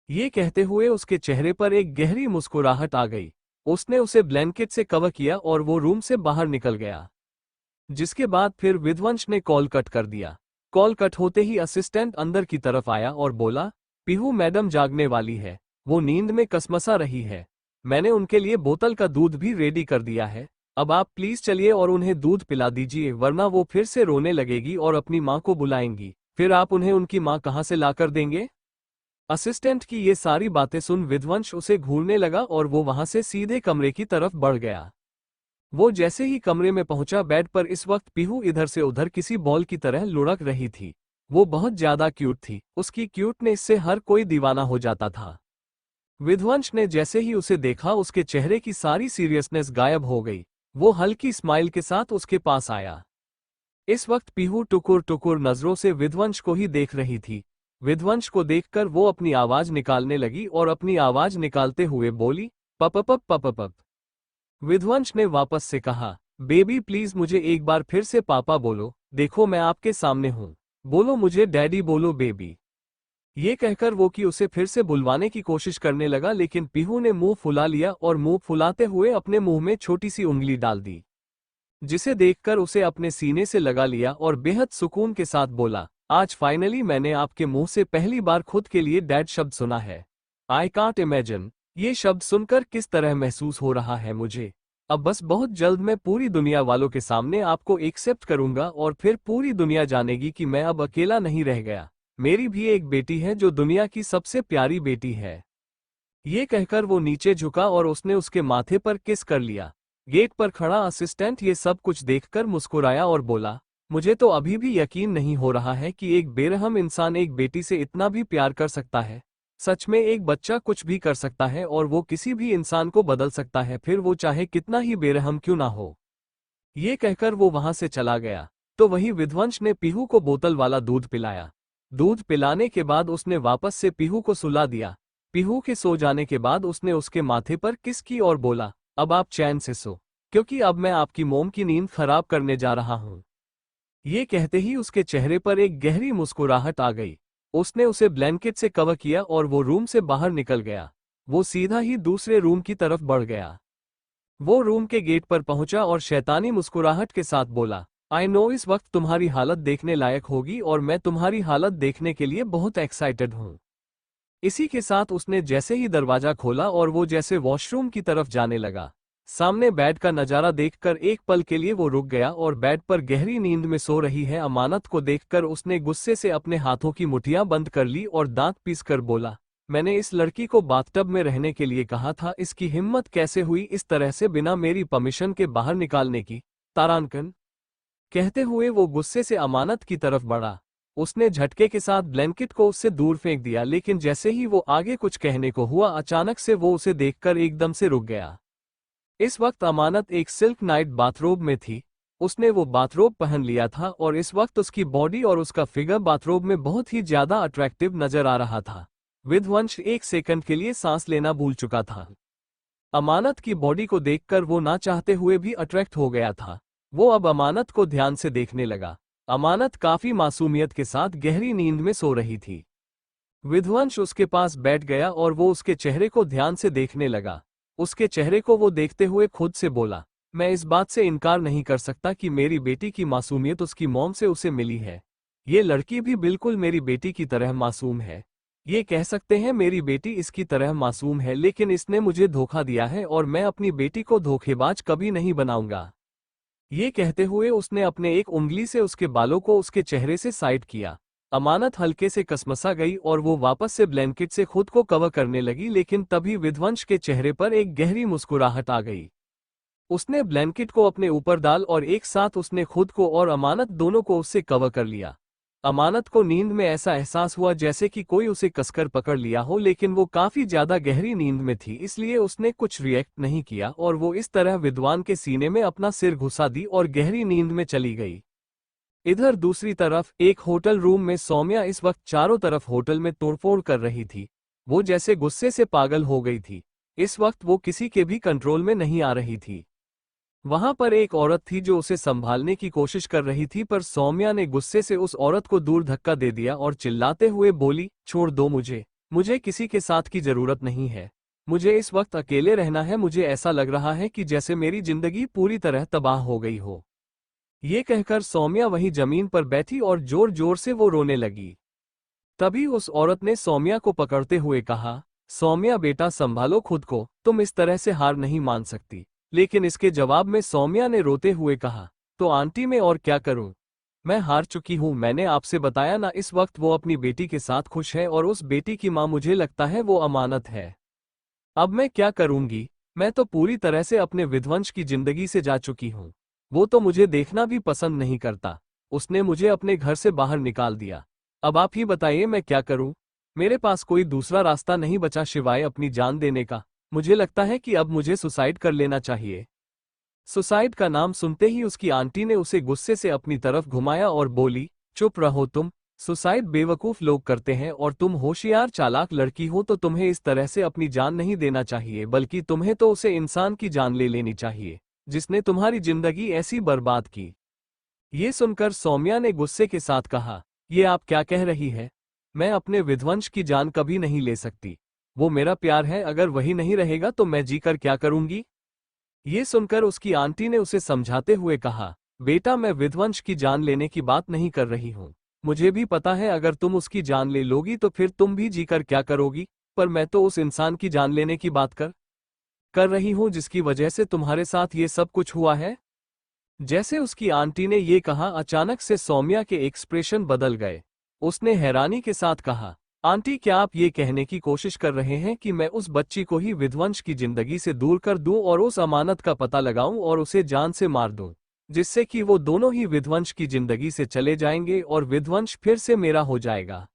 S1: ये कहते हुए उसके चेहरे पर एक गहरी मुस्कुराहट आ गई। उसने उसे ब्लैंकेट से कवर किया और वो रूम से बाहर निकल गया। जिसके बाद फिर विध्वंस ने कॉल कट कर दिया। कॉल कट होते ही असिस्टेंट अंदर की तरफ आया और बोला, पीहू मैडम जागने वाली है, वो नींद में कसमसा रही है। मैंने उनके लिए बोतल का दूध भी रेडी कर दिया है। अब आप प्लीज चलिए और उन्हें दूध पिला दीजिए, वरना वो फिर से रोने लगेगी और अपनी माँ को बुलाएंगी। फिर आप उन्हें उनकी माँ कहाँ से लाकर देंगे? असिस्टेंट की ये सारी बातें सुन विध्वंस उसे घूरने लगा और वो वहां से सीधे कमरे की तरफ बढ़ गया। वो जैसे ही कमरे में पहुंचा, बेड पर इस वक्त पीहू इधर से उधर किसी बॉल की तरह लुढ़क रही थी। वो बहुत ज्यादा क्यूट थी, उसकी क्यूटनेस से हर कोई दीवाना हो जाता था। विध्वंस ने जैसे ही उसे देखा, उसके चेहरे की सारी सीरियसनेस गायब हो गई। वो हल्की स्माइल के साथ उसके पास आया। इस वक्त पीहू टुकुर टुकुर नजरों से विध्वंस को ही देख रही थी। विध्वंस को देखकर वो अपनी आवाज निकालने लगी और अपनी आवाज निकालते हुए बोली, पपपप पपपप। विध्वंस ने वापस से कहा, बेबी प्लीज मुझे एक बार फिर से पापा बोलो, देखो मैं आपके सामने हूं। बोलो मुझे डैडी बोलो बेबी। ये कहकर वो कि उसे फिर से बुलवाने की कोशिश करने लगा, लेकिन पीहू ने मुंह फुला लिया और मुंह फुलाते हुए अपने मुंह में छोटी सी उंगली डाल दी, जिसे देखकर उसे अपने सीने से लगा लिया और बेहद सुकून के साथ बोला, आज फाइनली मैंने आपके मुंह से पहली बार खुद के लिए डैड शब्द सुना है। आई कांट इमेजिन ये शब्द सुनकर किस तरह महसूस हो रहा है मुझे। अब बस बहुत जल्द मैं पूरी दुनिया वालों के सामने आपको एक्सेप्ट करूंगा और फिर पूरी दुनिया जानेगी कि मैं अब अकेला नहीं रह गया। मेरी भी एक बेटी है जो दुनिया की सबसे प्यारी बेटी है। ये कहकर वो नीचे झुका और उसने उसके माथे पर किस कर लिया। गेट पर खड़ा असिस्टेंट ये सब कुछ देखकर मुस्कुराया और बोला, मुझे तो अभी भी यकीन नहीं हो रहा है कि एक बेरहम इंसान एक बेटी से इतना भी प्यार कर सकता है। सच में एक बच्चा कुछ भी कर सकता है और वो किसी भी इंसान को बदल सकता है, फिर वो चाहे कितना ही बेरहम क्यों ना हो। ये कहकर वो वहां से चला गया। तो वही विध्वंस ने पीहू को बोतल वाला दूध पिलाया। दूध पिलाने के बाद उसने वापस से पीहू को सुला दिया। पीहू के सो जाने के बाद उसने उसके माथे पर किस की और बोला, अब आप चैन से सो, क्योंकि अब मैं आपकी मोम की नींद खराब करने जा रहा हूं। ये कहते ही उसके चेहरे पर एक गहरी मुस्कुराहट आ गई। उसने उसे ब्लैंकेट से कवर किया और वो रूम से बाहर निकल गया। वो सीधा ही दूसरे रूम की तरफ बढ़ गया। वो रूम के गेट पर पहुंचा और शैतानी मुस्कुराहट के साथ बोला, आई नो इस वक्त तुम्हारी हालत देखने लायक होगी और मैं तुम्हारी हालत देखने के लिए बहुत एक्साइटेड हूं। इसी के साथ उसने जैसे ही दरवाजा खोला और वो जैसे वॉशरूम की तरफ जाने लगा, सामने बेड का नजारा देखकर एक पल के लिए वो रुक गया और बेड पर गहरी नींद में सो रही है अमानत को देखकर उसने गुस्से से अपने हाथों की मुठ्ठियां बंद कर ली और दांत पीसकर बोला, मैंने इस लड़की को बाथटब में रहने के लिए कहा था, इसकी हिम्मत कैसे हुई इस तरह से बिना मेरी परमिशन के बाहर निकालने की। तारांकन कहते हुए वो गुस्से से अमानत की तरफ बढ़ा। उसने झटके के साथ ब्लैंकेट को उससे दूर फेंक दिया, लेकिन जैसे ही वो आगे कुछ कहने को हुआ, अचानक से वो उसे देखकर एकदम से रुक गया। इस वक्त अमानत एक सिल्क नाइट बाथरोब में थी। उसने वो बाथरोब पहन लिया था और इस वक्त उसकी बॉडी और उसका फिगर बाथरोब में बहुत ही ज्यादा अट्रैक्टिव नजर आ रहा था। विध्वंस एक सेकंड के लिए सांस लेना भूल चुका था। अमानत की बॉडी को देखकर वो ना चाहते हुए भी अट्रैक्ट हो गया था। वो अब अमानत को ध्यान से देखने लगा। अमानत काफी मासूमियत के साथ गहरी नींद में सो रही थी। विध्वंस उसके पास बैठ गया और वो उसके चेहरे को ध्यान से देखने लगा। उसके चेहरे को वो देखते हुए खुद से बोला, मैं इस बात से इनकार नहीं कर सकता कि मेरी बेटी की मासूमियत उसकी मॉम से उसे मिली है। ये लड़की भी बिल्कुल मेरी बेटी की तरह मासूम है। ये कह सकते हैं मेरी बेटी इसकी तरह मासूम है, लेकिन इसने मुझे धोखा दिया है और मैं अपनी बेटी को धोखेबाज कभी नहीं बनाऊंगा। ये कहते हुए उसने अपने एक उंगली से उसके बालों को उसके चेहरे से साइड किया। अमानत हल्के से कसमसा गई और वो वापस से ब्लैंकेट से खुद को कवर करने लगी, लेकिन तभी विध्वंस के चेहरे पर एक गहरी मुस्कुराहट आ गई। उसने ब्लैंकेट को अपने ऊपर डाल और एक साथ उसने खुद को और अमानत दोनों को उससे कवर कर लिया। अमानत को नींद में ऐसा एहसास हुआ जैसे कि कोई उसे कसकर पकड़ लिया हो, लेकिन वो काफी ज्यादा गहरी नींद में थी, इसलिए उसने कुछ रिएक्ट नहीं किया और वो इस तरह विद्वान के सीने में अपना सिर घुसा दी और गहरी नींद में चली गई। इधर दूसरी तरफ एक होटल रूम में सौम्या इस वक्त चारों तरफ होटल में तोड़फोड़ कर रही थी। वो जैसे गुस्से से पागल हो गई थी। इस वक्त वो किसी के भी कंट्रोल में नहीं आ रही थी। वहां पर एक औरत थी जो उसे संभालने की कोशिश कर रही थी, पर सौम्या ने गुस्से से उस औरत को दूर धक्का दे दिया और चिल्लाते हुए बोली, छोड़ दो मुझे, मुझे किसी के साथ की जरूरत नहीं है। मुझे इस वक्त अकेले रहना है। मुझे ऐसा लग रहा है कि जैसे मेरी जिंदगी पूरी तरह तबाह हो गई हो। ये कहकर सौम्या वहीं जमीन पर बैठी और जोर जोर से वो रोने लगी। तभी उस औरत ने सौम्या को पकड़ते हुए कहा, सौम्या बेटा संभालो खुद को, तुम इस तरह से हार नहीं मान सकती। लेकिन इसके जवाब में सौम्या ने रोते हुए कहा, तो आंटी मैं और क्या करूं? मैं हार चुकी हूं। मैंने आपसे बताया ना, इस वक्त वो अपनी बेटी के साथ खुश है और उस बेटी की मां मुझे लगता है वो अमानत है। अब मैं क्या करूंगी? मैं तो पूरी तरह से अपने विध्वंस की जिंदगी से जा चुकी हूं। वो तो मुझे देखना भी पसंद नहीं करता। उसने मुझे अपने घर से बाहर निकाल दिया। अब आप ही बताइए मैं क्या करूं? मेरे पास कोई दूसरा रास्ता नहीं बचा सिवाय अपनी जान देने का। मुझे लगता है कि अब मुझे सुसाइड कर लेना चाहिए। सुसाइड का नाम सुनते ही उसकी आंटी ने उसे गुस्से से अपनी तरफ घुमाया और बोली, चुप रहो तुम। सुसाइड बेवकूफ लोग करते हैं और तुम होशियार चालाक लड़की हो तो तुम्हें इस तरह से अपनी जान नहीं देना चाहिए, बल्कि तुम्हें तो उसे इंसान की जान ले लेनी चाहिए जिसने तुम्हारी जिंदगी ऐसी बर्बाद की। ये सुनकर सौम्या ने गुस्से के साथ कहा, ये आप क्या कह रही है? मैं अपने विध्वंस की जान कभी नहीं ले सकती। वो मेरा प्यार है, अगर वही नहीं रहेगा तो मैं जीकर क्या करूंगी? ये सुनकर उसकी आंटी ने उसे समझाते हुए कहा, बेटा मैं विध्वंस की जान लेने की बात नहीं कर रही हूँ। मुझे भी पता है अगर तुम उसकी जान ले लोगी तो फिर तुम भी जीकर क्या करोगी, पर मैं तो उस इंसान की जान लेने की बात कर रही हूँ जिसकी वजह से तुम्हारे साथ ये सब कुछ हुआ है। जैसे उसकी आंटी ने ये कहा, अचानक से सौम्या के एक्सप्रेशन बदल गए। उसने हैरानी के साथ कहा, आंटी क्या आप ये कहने की कोशिश कर रहे हैं कि मैं उस बच्ची को ही विध्वंस की जिंदगी से दूर कर दूं और उस अमानत का पता लगाऊं और उसे जान से मार दूं, जिससे कि वो दोनों ही विध्वंस की जिंदगी से चले जाएंगे और विध्वंस फिर से मेरा हो जाएगा?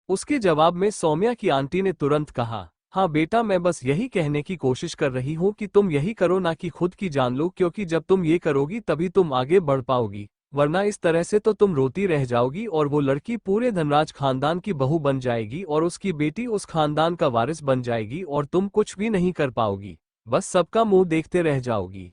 S1: उसके जवाब में सौम्या की आंटी ने तुरंत कहा, हाँ बेटा मैं बस यही कहने की कोशिश कर रही हूँ कि तुम यही करो ना कि खुद की जान लो, क्योंकि जब तुम ये करोगी तभी तुम आगे बढ़ पाओगी, वरना इस तरह से तो तुम रोती रह जाओगी और वो लड़की पूरे धनराज खानदान की बहू बन जाएगी और उसकी बेटी उस खानदान का वारिस बन जाएगी और तुम कुछ भी नहीं कर पाओगी, बस सबका मुंह देखते रह जाओगी।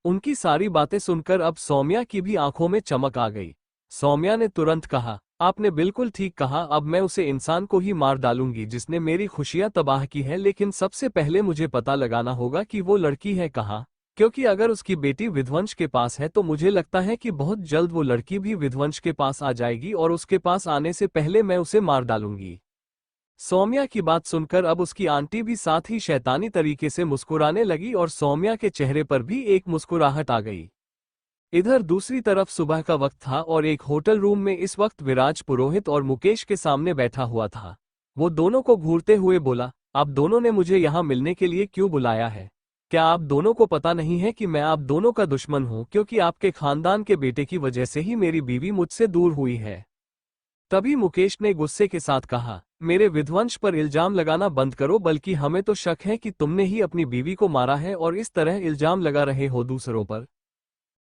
S1: उनकी सारी बातें सुनकर अब सौम्या की भी आंखों में चमक आ गई। सौम्या ने तुरंत कहा, आपने बिल्कुल ठीक कहा, अब मैं उसे इंसान को ही मार डालूंगी जिसने मेरी खुशियां तबाह की है, लेकिन सबसे पहले मुझे पता लगाना होगा कि वो लड़की है कहाँ, क्योंकि अगर उसकी बेटी विध्वंस के पास है तो मुझे लगता है कि बहुत जल्द वो लड़की भी विध्वंस के पास आ जाएगी और उसके पास आने से पहले मैं उसे मार डालूंगी। सौम्या की बात सुनकर अब उसकी आंटी भी साथ ही शैतानी तरीके से मुस्कुराने लगी और सौम्या के चेहरे पर भी एक मुस्कुराहट आ गई। इधर दूसरी तरफ सुबह का वक्त था और एक होटल रूम में इस वक्त विराज पुरोहित और मुकेश के सामने बैठा हुआ था। वो दोनों को घूरते हुए बोला, आप दोनों ने मुझे यहाँ मिलने के लिए क्यों बुलाया है? क्या आप दोनों को पता नहीं है कि मैं आप दोनों का दुश्मन हूँ, क्योंकि आपके खानदान के बेटे की वजह से ही मेरी बीवी मुझसे दूर हुई है। तभी मुकेश ने गुस्से के साथ कहा, मेरे विध्वंस पर इल्जाम लगाना बंद करो, बल्कि हमें तो शक है कि तुमने ही अपनी बीवी को मारा है और इस तरह इल्जाम लगा रहे हो दूसरों पर।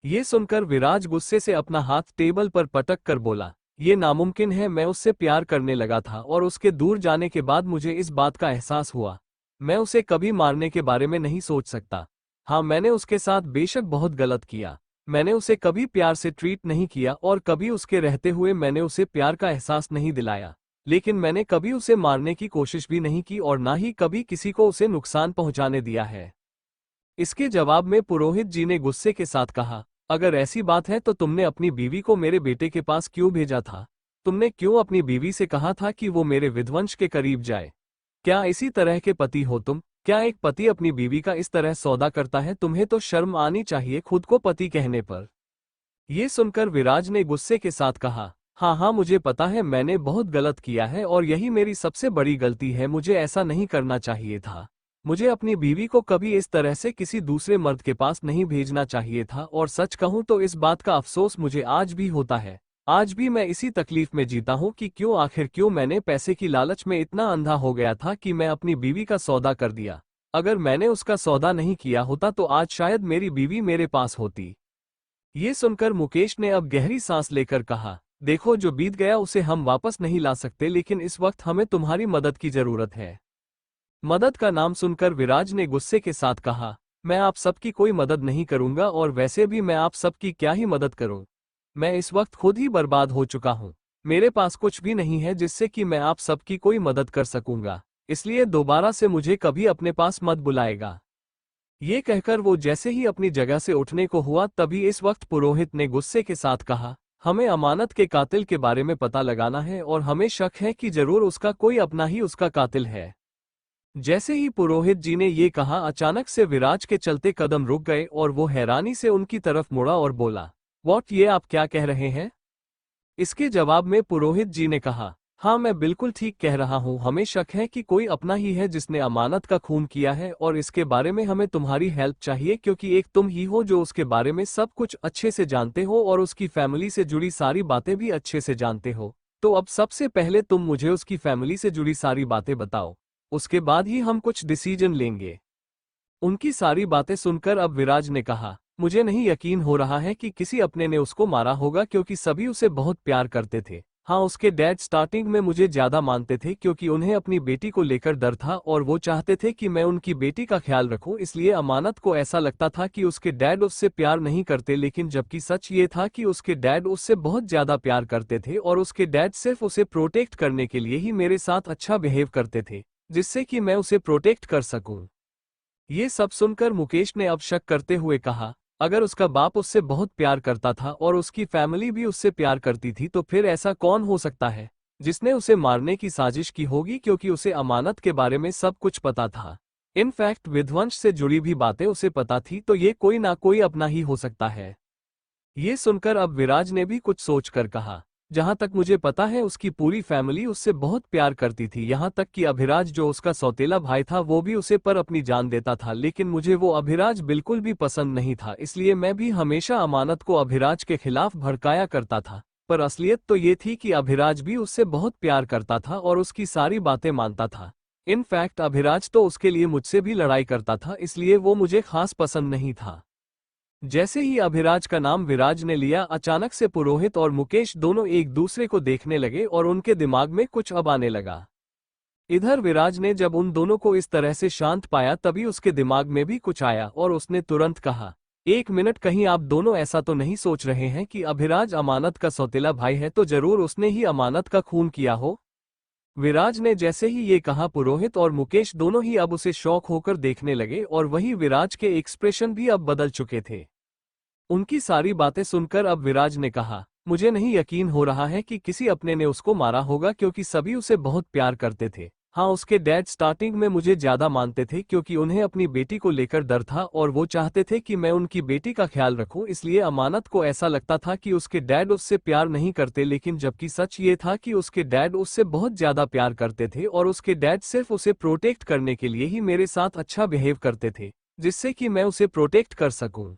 S1: ये सुनकर विराज गुस्से से अपना हाथ टेबल पर पटक कर बोला, ये नामुमकिन है। मैं उससे प्यार करने लगा था और उसके दूर जाने के बाद मुझे इस बात का एहसास हुआ। मैं उसे कभी मारने के बारे में नहीं सोच सकता। हाँ मैंने उसके साथ बेशक बहुत गलत किया। मैंने उसे कभी प्यार से ट्रीट नहीं किया और कभी उसके रहते हुए मैंने उसे प्यार का एहसास नहीं दिलाया, लेकिन मैंने कभी उसे मारने की कोशिश भी नहीं की और ना ही कभी किसी को उसे नुकसान पहुंचाने दिया है। इसके जवाब में पुरोहित जी ने गुस्से के साथ कहा, अगर ऐसी बात है तो तुमने अपनी बीवी को मेरे बेटे के पास क्यों भेजा था? तुमने क्यों अपनी बीवी से कहा था कि वो मेरे विध्वंस के करीब जाए? क्या इसी तरह के पति हो तुम? क्या एक पति अपनी बीवी का इस तरह सौदा करता है? तुम्हें तो शर्म आनी चाहिए खुद को पति कहने पर। ये सुनकर विराज ने गुस्से के साथ कहा, हाँ हाँ मुझे पता है मैंने बहुत गलत किया है और यही मेरी सबसे बड़ी गलती है। मुझे ऐसा नहीं करना चाहिए था। मुझे अपनी बीवी को कभी इस तरह से किसी दूसरे मर्द के पास नहीं भेजना चाहिए था और सच कहूं तो इस बात का अफसोस मुझे आज भी होता है। आज भी मैं इसी तकलीफ में जीता हूं कि क्यों मैंने पैसे की लालच में इतना अंधा हो गया था कि मैं अपनी बीवी का सौदा कर दिया। अगर मैंने उसका सौदा नहीं किया होता तो आज शायद मेरी बीवी मेरे पास होती। ये सुनकर मुकेश ने अब गहरी सांस लेकर कहा, देखो जो बीत गया उसे हम वापस नहीं ला सकते, लेकिन इस वक्त हमें तुम्हारी मदद की जरूरत है। मदद का नाम सुनकर विराज ने गुस्से के साथ कहा, मैं आप सबकी कोई मदद नहीं करूंगा और वैसे भी मैं आप सबकी क्या ही मदद करूं। मैं इस वक्त खुद ही बर्बाद हो चुका हूं। मेरे पास कुछ भी नहीं है जिससे कि मैं आप सबकी कोई मदद कर सकूंगा, इसलिए दोबारा से मुझे कभी अपने पास मत बुलाएगा। ये कहकर वो जैसे ही अपनी जगह से उठने को हुआ तभी इस वक्त पुरोहित ने गुस्से के साथ कहा, हमें अमानत के कातिल के बारे में पता लगाना है और हमें शक है कि जरूर उसका कोई अपना ही उसका कातिल है। जैसे ही पुरोहित जी ने ये कहा अचानक से विराज के चलते कदम रुक गए और वो हैरानी से उनकी तरफ मुड़ा और बोला, व्हाट, ये आप क्या कह रहे हैं? इसके जवाब में पुरोहित जी ने कहा, हाँ मैं बिल्कुल ठीक कह रहा हूँ, हमें शक है कि कोई अपना ही है जिसने अमानत का खून किया है और इसके बारे में हमें तुम्हारी हेल्प चाहिए क्योंकि एक तुम ही हो जो उसके बारे में सब कुछ अच्छे से जानते हो और उसकी फैमिली से जुड़ी सारी बातें भी अच्छे से जानते हो। तो अब सबसे पहले तुम मुझे उसकी फैमिली से जुड़ी सारी बातें बताओ, उसके बाद ही हम कुछ डिसीजन लेंगे। उनकी सारी बातें सुनकर अब विराज ने कहा, मुझे नहीं यकीन हो रहा है कि किसी अपने ने उसको मारा होगा क्योंकि सभी उसे बहुत प्यार करते थे। हाँ, उसके डैड स्टार्टिंग में मुझे ज्यादा मानते थे क्योंकि उन्हें अपनी बेटी को लेकर डर था और वो चाहते थे कि मैं उनकी बेटी का ख्याल रखूं, इसलिए अमानत को ऐसा लगता था कि उसके डैड उससे प्यार नहीं करते, लेकिन जबकि सच ये था कि उसके डैड उससे बहुत ज्यादा प्यार करते थे और उसके डैड सिर्फ उसे प्रोटेक्ट करने के लिए ही मेरे साथ अच्छा बिहेव करते थे जिससे कि मैं उसे प्रोटेक्ट कर सकूं। ये सब सुनकर मुकेश ने अब शक करते हुए कहा, अगर उसका बाप उससे बहुत प्यार करता था और उसकी फैमिली भी उससे प्यार करती थी तो फिर ऐसा कौन हो सकता है जिसने उसे मारने की साजिश की होगी, क्योंकि उसे अमानत के बारे में सब कुछ पता था। इनफैक्ट विध्वंस से जुड़ी भी बातें उसे पता थी, तो ये कोई ना कोई अपना ही हो सकता है। ये सुनकर अब विराज ने भी कुछ सोचकर कहा, जहां तक मुझे पता है उसकी पूरी फैमिली उससे बहुत प्यार करती थी, यहां तक कि अभिराज जो उसका सौतेला भाई था वो भी उसे पर अपनी जान देता था, लेकिन मुझे वो अभिराज बिल्कुल भी पसंद नहीं था, इसलिए मैं भी हमेशा अमानत को अभिराज के खिलाफ भड़काया करता था। पर असलियत तो ये थी कि अभिराज भी उससे बहुत प्यार करता था और उसकी सारी बातें मानता था। इनफैक्ट अभिराज तो उसके लिए मुझसे भी लड़ाई करता था, इसलिए वो मुझे खास पसंद नहीं था। जैसे ही अभिराज का नाम विराज ने लिया अचानक से पुरोहित और मुकेश दोनों एक दूसरे को देखने लगे और उनके दिमाग में कुछ अब आने लगा। इधर विराज ने जब उन दोनों को इस तरह से शांत पाया तभी उसके दिमाग में भी कुछ आया और उसने तुरंत कहा, एक मिनट, कहीं आप दोनों ऐसा तो नहीं सोच रहे हैं कि अभिराज अमानत का सौतेला भाई है, तो जरूर उसने ही अमानत का खून किया हो? विराज ने जैसे ही ये कहा पुरोहित और मुकेश दोनों ही अब उसे शौक होकर देखने लगे और वही विराज के एक्सप्रेशन भी अब बदल चुके थे। उनकी सारी बातें सुनकर अब विराज ने कहा, मुझे नहीं यकीन हो रहा है कि किसी अपने ने उसको मारा होगा क्योंकि सभी उसे बहुत प्यार करते थे। हाँ, उसके डैड स्टार्टिंग में मुझे ज्यादा मानते थे क्योंकि उन्हें अपनी बेटी को लेकर डर था और वो चाहते थे कि मैं उनकी बेटी का ख्याल रखूं, इसलिए अमानत को ऐसा लगता था कि उसके डैड उससे प्यार नहीं करते, लेकिन जबकि सच ये था कि उसके डैड उससे बहुत ज्यादा प्यार करते थे और उसके डैड सिर्फ उसे प्रोटेक्ट करने के लिए ही मेरे साथ अच्छा बिहेव करते थे जिससे कि मैं उसे प्रोटेक्ट कर सकूं।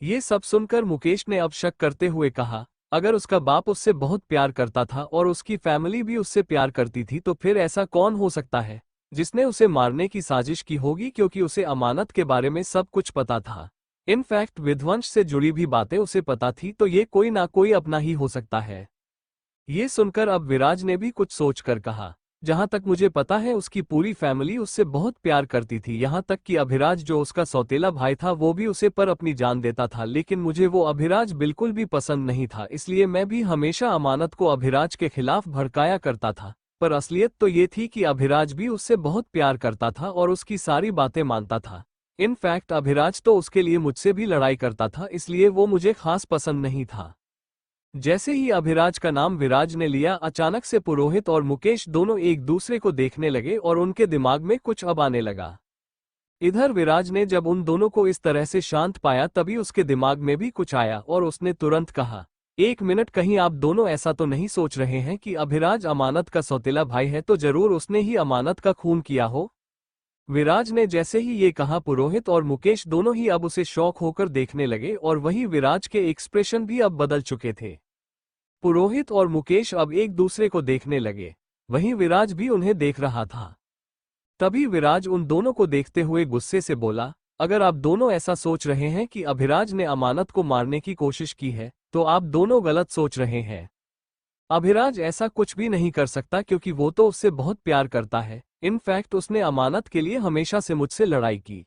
S1: ये सब सुनकर मुकेश ने अब शक करते हुए कहा, अगर उसका बाप उससे बहुत प्यार करता था और उसकी फैमिली भी उससे प्यार करती थी तो फिर ऐसा कौन हो सकता है जिसने उसे मारने की साजिश की होगी, क्योंकि उसे अमानत के बारे में सब कुछ पता था। इनफैक्ट विध्वंस से जुड़ी भी बातें उसे पता थी, तो ये कोई ना कोई अपना ही हो सकता है। ये सुनकर अब विराज ने भी कुछ सोचकर कहा, जहां तक मुझे पता है उसकी पूरी फैमिली उससे बहुत प्यार करती थी, यहां तक कि अभिराज जो उसका सौतेला भाई था वो भी उसे पर अपनी जान देता था, लेकिन मुझे वो अभिराज बिल्कुल भी पसंद नहीं था, इसलिए मैं भी हमेशा अमानत को अभिराज के खिलाफ भड़काया करता था। पर असलियत तो ये थी कि अभिराज भी उससे बहुत प्यार करता था और उसकी सारी बातें मानता था। इनफैक्ट अभिराज तो उसके लिए मुझसे भी लड़ाई करता था, इसलिए वो मुझे खास पसंद नहीं था। जैसे ही अभिराज का नाम विराज ने लिया अचानक से पुरोहित और मुकेश दोनों एक दूसरे को देखने लगे और उनके दिमाग में कुछ अब आने लगा। इधर विराज ने जब उन दोनों को इस तरह से शांत पाया तभी उसके दिमाग में भी कुछ आया और उसने तुरंत कहा, एक मिनट, कहीं आप दोनों ऐसा तो नहीं सोच रहे हैं कि अभिराज अमानत का सौतेला भाई है, तो जरूर उसने ही अमानत का खून किया हो? विराज ने जैसे ही ये कहा पुरोहित और मुकेश दोनों ही अब उसे शौक होकर देखने लगे और वही विराज के एक्सप्रेशन भी अब बदल चुके थे। पुरोहित और मुकेश अब एक दूसरे को देखने लगे, वहीं विराज भी उन्हें देख रहा था। तभी विराज उन दोनों को देखते हुए गुस्से से बोला, अगर आप दोनों ऐसा सोच रहे हैं कि अभिराज ने अमानत को मारने की कोशिश की है तो आप दोनों गलत सोच रहे हैं। अभिराज ऐसा कुछ भी नहीं कर सकता क्योंकि वो तो उससे बहुत प्यार करता है। इनफैक्ट उसने अमानत के लिए हमेशा से मुझसे लड़ाई की।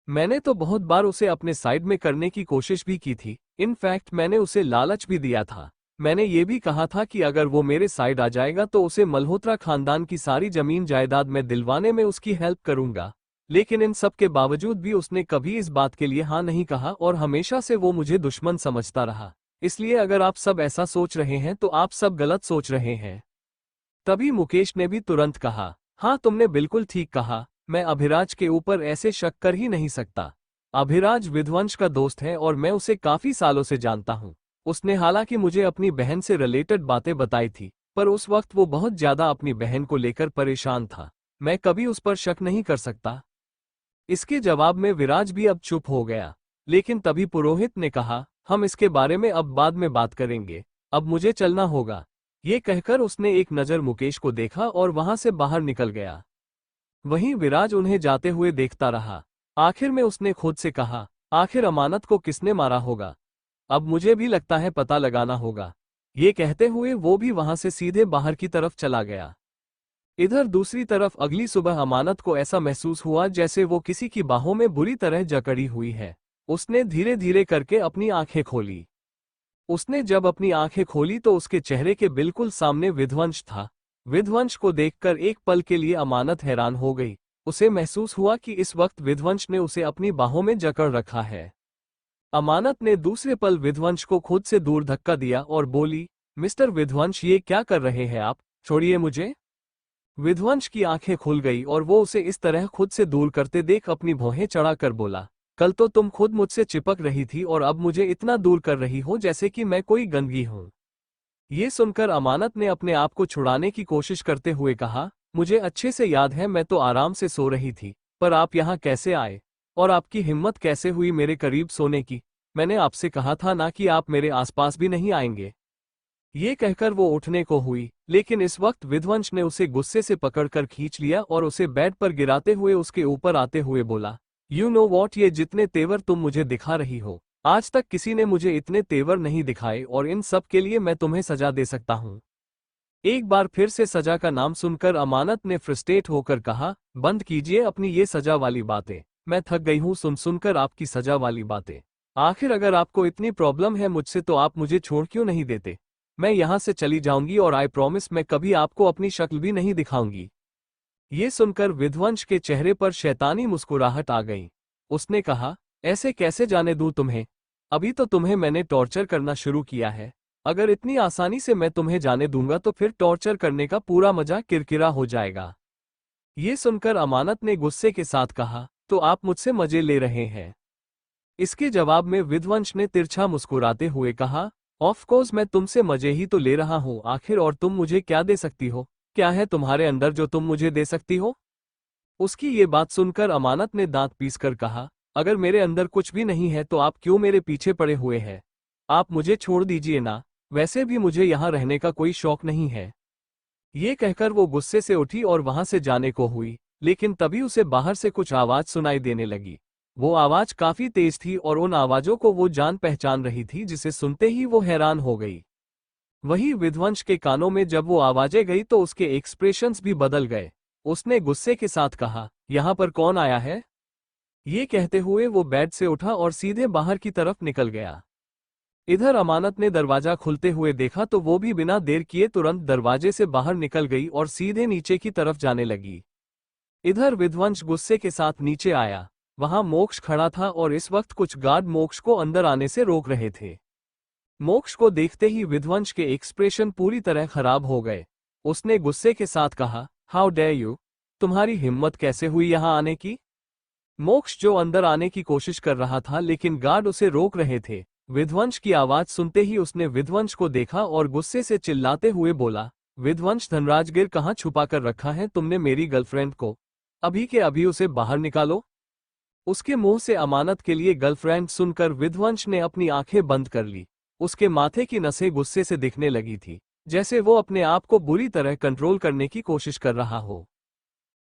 S1: मैंने तो बहुत बार उसे अपने साइड में करने की कोशिश भी की थी। इनफैक्ट मैंने उसे लालच भी दिया था। मैंने ये भी कहा था कि अगर वो मेरे साइड आ जाएगा तो उसे मल्होत्रा खानदान की सारी जमीन जायदाद में दिलवाने में उसकी हेल्प करूंगा। लेकिन इन सब के बावजूद भी उसने कभी इस बात के लिए हाँ नहीं कहा और हमेशा से वो मुझे दुश्मन समझता रहा। इसलिए अगर आप सब ऐसा सोच रहे हैं तो आप सब गलत सोच रहे हैं। तभी मुकेश ने भी तुरंत कहा, हाँ तुमने बिल्कुल ठीक कहा, मैं अभिराज के ऊपर ऐसे शक कर ही नहीं सकता। अभिराज विध्वंस का दोस्त है और मैं उसे काफी सालों से जानता हूँ। उसने हालांकि मुझे अपनी बहन से रिलेटेड बातें बताई थी, पर उस वक्त वो बहुत ज्यादा अपनी बहन को लेकर परेशान था। मैं कभी उस पर शक नहीं कर सकता। इसके जवाब में विराज भी अब चुप हो गया। लेकिन तभी पुरोहित ने कहा, हम इसके बारे में अब बाद में बात करेंगे, अब मुझे चलना होगा। ये कहकर उसने एक नज़र मुकेश को देखा और वहां से बाहर निकल गया। वहीं विराज उन्हें जाते हुए देखता रहा। आखिर में उसने खुद से कहा, आखिर अमानत को किसने मारा होगा? अब मुझे भी लगता है पता लगाना होगा। ये कहते हुए वो भी वहां से सीधे बाहर की तरफ चला गया। इधर दूसरी तरफ अगली सुबह अमानत को ऐसा महसूस हुआ जैसे वो किसी की बाहों में बुरी तरह जकड़ी हुई है। उसने धीरे धीरे करके अपनी आंखें खोली। उसने जब अपनी आंखें खोली तो उसके चेहरे के बिल्कुल सामने विध्वंस था। विध्वंस को देखकर एक पल के लिए अमानत हैरान हो गई। उसे महसूस हुआ कि इस वक्त विध्वंस ने उसे अपनी बाहों में जकड़ रखा है। अमानत ने दूसरे पल विध्वंस को खुद से दूर धक्का दिया और बोली, मिस्टर विध्वंस, ये क्या कर रहे हैं आप? छोड़िए मुझे। विध्वंस की आंखें खुल गई और वो उसे इस तरह खुद से दूर करते देख अपनी भौहें चढ़ाकर बोला, कल तो तुम खुद मुझसे चिपक रही थी और अब मुझे इतना दूर कर रही हो जैसे कि मैं कोई गंदगी हूं। ये सुनकर अमानत ने अपने आप को छुड़ाने की कोशिश करते हुए कहा, मुझे अच्छे से याद है, मैं तो आराम से सो रही थी, पर आप यहाँ कैसे आए? और आपकी हिम्मत कैसे हुई मेरे करीब सोने की? मैंने आपसे कहा था ना कि आप मेरे आसपास भी नहीं आएंगे। ये कहकर वो उठने को हुई, लेकिन इस वक्त विध्वंस ने उसे गुस्से से पकड़कर खींच लिया और उसे बेड पर गिराते हुए उसके ऊपर आते हुए बोला, यू नो वॉट, ये जितने तेवर तुम मुझे दिखा रही हो, आज तक किसी ने मुझे इतने तेवर नहीं दिखाए और इन सब के लिए मैं तुम्हें सजा दे सकता हूँ। एक बार फिर से सजा का नाम सुनकर अमानत ने फ्रस्ट्रेट होकर कहा, बंद कीजिए अपनी ये सजा वाली बातें। मैं थक गई हूँ सुनकर आपकी सजा वाली बातें। आखिर अगर आपको इतनी प्रॉब्लम है मुझसे तो आप मुझे छोड़ क्यों नहीं देते? मैं यहाँ से चली जाऊंगी और आई प्रॉमिस मैं कभी आपको अपनी शक्ल भी नहीं दिखाऊंगी। ये सुनकर विध्वंस के चेहरे पर शैतानी मुस्कुराहट आ गई। उसने कहा, ऐसे कैसे जाने दूं तुम्हें? अभी तो तुम्हें मैंने टॉर्चर करना शुरू किया है। अगर इतनी आसानी से मैं तुम्हें जाने दूंगा तो फिर टॉर्चर करने का पूरा मजा किरकिरा हो जाएगा। ये सुनकर अमानत ने गुस्से के साथ कहा, तो आप मुझसे मजे ले रहे हैं? इसके जवाब में विध्वंस ने तिरछा मुस्कुराते हुए कहा, ऑफ कोर्स मैं तुमसे मजे ही तो ले रहा हूं, आखिर और तुम मुझे क्या दे सकती हो? क्या है तुम्हारे अंदर जो तुम मुझे दे सकती हो? उसकी ये बात सुनकर अमानत ने दांत पीसकर कहा, अगर मेरे अंदर कुछ भी नहीं है तो आप क्यों मेरे पीछे पड़े हुए हैं? आप मुझे छोड़ दीजिए ना, वैसे भी मुझे यहाँ रहने का कोई शौक नहीं है। ये कहकर वो गुस्से से उठी और वहां से जाने को हुई, लेकिन तभी उसे बाहर से कुछ आवाज सुनाई देने लगी। वो आवाज काफी तेज थी और उन आवाजों को वो जान पहचान रही थी, जिसे सुनते ही वो हैरान हो गई। वही विध्वंस के कानों में जब वो आवाजें गई तो उसके एक्सप्रेशंस भी बदल गए। उसने गुस्से के साथ कहा, यहाँ पर कौन आया है? ये कहते हुए वो बेड से उठा और सीधे बाहर की तरफ निकल गया। इधर अमानत ने दरवाजा खुलते हुए देखा तो वो भी बिना देर किए तुरंत दरवाजे से बाहर निकल गई और सीधे नीचे की तरफ जाने लगी। इधर विध्वंस गुस्से के साथ नीचे आया। वहां मोक्ष खड़ा था और इस वक्त कुछ गार्ड मोक्ष को अंदर आने से रोक रहे थे। मोक्ष को देखते ही विध्वंस के एक्सप्रेशन पूरी तरह खराब हो गए। उसने गुस्से के साथ कहा, हाउ डेयर यू, तुम्हारी हिम्मत कैसे हुई यहां आने की? मोक्ष जो अंदर आने की कोशिश कर रहा था लेकिन गार्ड उसे रोक रहे थे। विध्वंस की आवाज सुनते ही उसने विध्वंस को देखा और गुस्से से चिल्लाते हुए बोला, विध्वंस, धनराजगिर कहाँ छुपा कर रखा है तुमने मेरी गर्लफ्रेंड को? अभी के अभी उसे बाहर निकालो। उसके मुंह से अमानत के लिए गर्लफ्रेंड सुनकर विध्वंस ने अपनी आंखें बंद कर ली। उसके माथे की नसें गुस्से से दिखने लगी थी, जैसे वो अपने आप को बुरी तरह कंट्रोल करने की कोशिश कर रहा हो।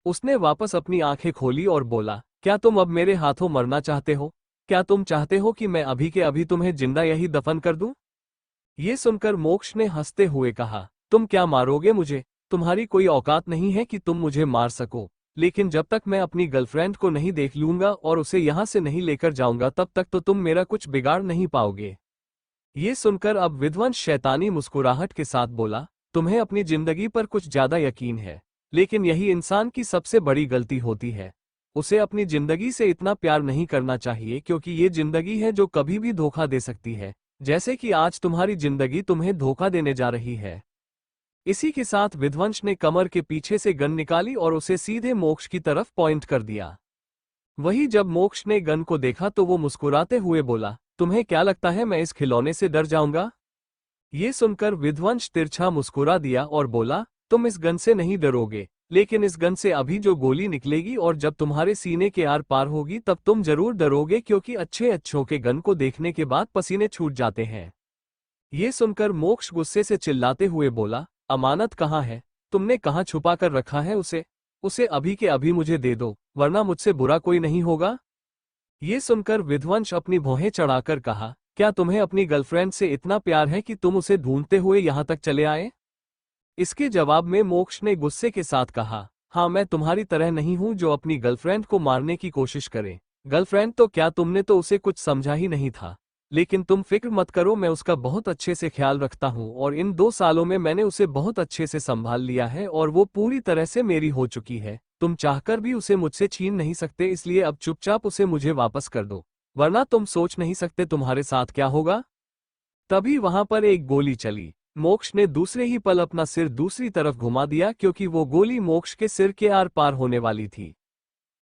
S1: उसने वापस अपनी आंखें खोली और बोला, क्या तुम अब मेरे हाथों मरना चाहते हो? क्या तुम चाहते हो कि मैं अभी के अभी तुम्हें जिंदा यही दफन कर दूं? ये सुनकर मोक्ष ने हंसते हुए कहा, तुम क्या मारोगे मुझे? तुम्हारी कोई औकात नहीं है कि तुम मुझे मार सको। लेकिन जब तक मैं अपनी गर्लफ्रेंड को नहीं देख लूंगा और उसे यहाँ से नहीं लेकर जाऊंगा तब तक तो तुम मेरा कुछ बिगाड़ नहीं पाओगे। ये सुनकर अब विध्वंस शैतानी मुस्कुराहट के साथ बोला, तुम्हें अपनी जिंदगी पर कुछ ज्यादा यकीन है, लेकिन यही इंसान की सबसे बड़ी गलती होती है। उसे अपनी जिंदगी से इतना प्यार नहीं करना चाहिए क्योंकि ये जिंदगी है जो कभी भी धोखा दे सकती है, जैसे कि आज तुम्हारी जिंदगी तुम्हें धोखा देने जा रही है। इसी के साथ विध्वंस ने कमर के पीछे से गन निकाली और उसे सीधे मोक्ष की तरफ पॉइंट कर दिया। वही जब मोक्ष ने गन को देखा तो वो मुस्कुराते हुए बोला, तुम्हें क्या लगता है मैं इस खिलौने से डर जाऊंगा? ये सुनकर विध्वंस तिरछा मुस्कुरा दिया और बोला, तुम इस गन से नहीं डरोगे, लेकिन इस गन से अभी जो गोली निकलेगी और जब तुम्हारे सीने के आर पार होगी तब तुम जरूर डरोगे, क्योंकि अच्छे अच्छों के गन को देखने के बाद पसीने छूट जाते हैं। ये सुनकर मोक्ष गुस्से से चिल्लाते हुए बोला, अमानत कहाँ है? तुमने कहाँ छुपा कर रखा है उसे? उसे अभी के अभी मुझे दे दो, वरना मुझसे बुरा कोई नहीं होगा। ये सुनकर विध्वंस अपनी भौहें चढ़ाकर कहा, क्या तुम्हें अपनी गर्लफ्रेंड से इतना प्यार है कि तुम उसे ढूंढते हुए यहां तक चले आए? इसके जवाब में मोक्ष ने गुस्से के साथ कहा, हाँ, मैं तुम्हारी तरह नहीं हूं जो अपनी गर्लफ्रेंड को मारने की कोशिश करे। गर्लफ्रेंड तो क्या, तुमने तो उसे कुछ समझा ही नहीं था। लेकिन तुम फिक्र मत करो, मैं उसका बहुत अच्छे से ख्याल रखता हूं और इन 2 सालों में मैंने उसे बहुत अच्छे से संभाल लिया है और वो पूरी तरह से मेरी हो चुकी है। तुम चाहकर भी उसे मुझसे छीन नहीं सकते, इसलिए अब चुपचाप उसे मुझे वापस कर दो, वरना तुम सोच नहीं सकते तुम्हारे साथ क्या होगा। तभी वहां पर एक गोली चली। मोक्ष ने दूसरे ही पल अपना सिर दूसरी तरफ घुमा दिया क्योंकि वो गोली मोक्ष के सिर के आर पार होने वाली थी।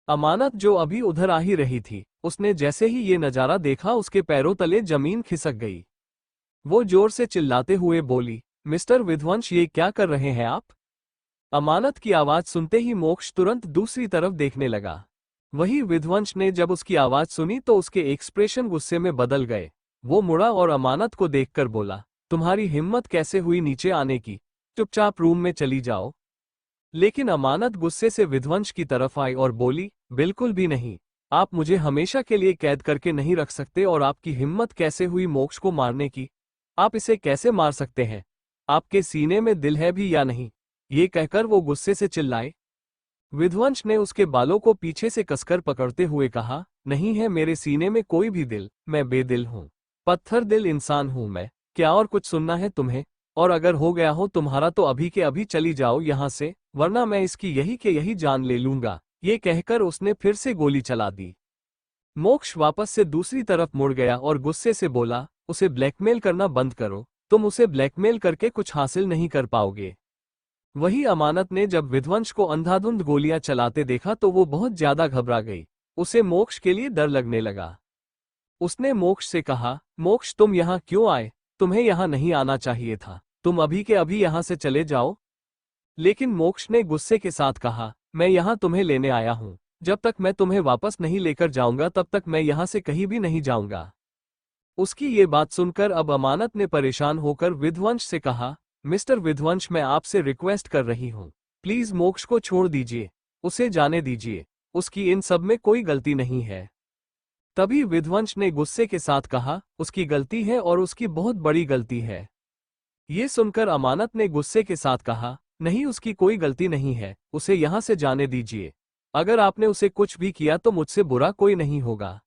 S1: अमानत जो अभी उधर आ ही रही थी, उसने जैसे ही ये नजारा देखा उसके पैरों तले जमीन खिसक गई। वो जोर से चिल्लाते हुए बोली, मिस्टर विध्वंस, ये क्या कर रहे हैं आप? अमानत की आवाज सुनते ही मोक्ष तुरंत दूसरी तरफ देखने लगा। वही विध्वंस ने जब उसकी आवाज सुनी तो उसके एक्सप्रेशन गुस्से में बदल गए। वो मुड़ा और अमानत को देखकर बोला, तुम्हारी हिम्मत कैसे हुई नीचे आने की? चुपचाप रूम में चली जाओ। लेकिन अमानत गुस्से से विध्वंस की तरफ आई और बोली, बिल्कुल भी नहीं। आप मुझे हमेशा के लिए कैद करके नहीं रख सकते और आपकी हिम्मत कैसे हुई मोक्ष को मारने की? आप इसे कैसे मार सकते हैं? आपके सीने में दिल है भी या नहीं? ये कहकर वो गुस्से से चिल्लाए। विध्वंस ने उसके बालों को पीछे से कसकर पकड़ते हुए कहा, नहीं है मेरे सीने में कोई भी दिल, मैं बेदिल हूँ, पत्थर दिल इंसान हूँ मैं। क्या और कुछ सुनना है तुम्हें? और अगर हो गया हो तुम्हारा तो अभी के अभी चली जाओ यहाँ से, वरना मैं इसकी यही के यही जान ले लूंगा। ये कहकर उसने फिर से गोली चला दी। मोक्ष वापस से दूसरी तरफ मुड़ गया और गुस्से से बोला, उसे ब्लैकमेल करना बंद करो, तुम उसे ब्लैकमेल करके कुछ हासिल नहीं कर पाओगे। वही अमानत ने जब विध्वंस को अंधाधुंध गोलियां चलाते देखा तो वो बहुत ज्यादा घबरा गई। उसे मोक्ष के लिए डर लगने लगा। उसने मोक्ष से कहा, मोक्ष तुम यहाँ क्यों आए? तुम्हें यहाँ नहीं आना चाहिए था, तुम अभी के अभी यहाँ से चले जाओ। लेकिन मोक्ष ने गुस्से के साथ कहा, मैं यहाँ तुम्हें लेने आया हूँ, जब तक मैं तुम्हें वापस नहीं लेकर जाऊंगा तब तक मैं यहाँ से कहीं भी नहीं जाऊंगा। उसकी ये बात सुनकर अब अमानत ने परेशान होकर विध्वंस से कहा, मिस्टर विध्वंस, मैं आपसे रिक्वेस्ट कर रही हूँ, प्लीज मोक्ष को छोड़ दीजिए, उसे जाने दीजिए, उसकी इन सब में कोई गलती नहीं है। तभी विध्वंस ने गुस्से के साथ कहा, उसकी गलती है और उसकी बहुत बड़ी गलती है। ये सुनकर अमानत ने गुस्से के साथ कहा, नहीं, उसकी कोई गलती नहीं है, उसे यहाँ से जाने दीजिए। अगर आपने उसे कुछ भी किया तो मुझसे बुरा कोई नहीं होगा।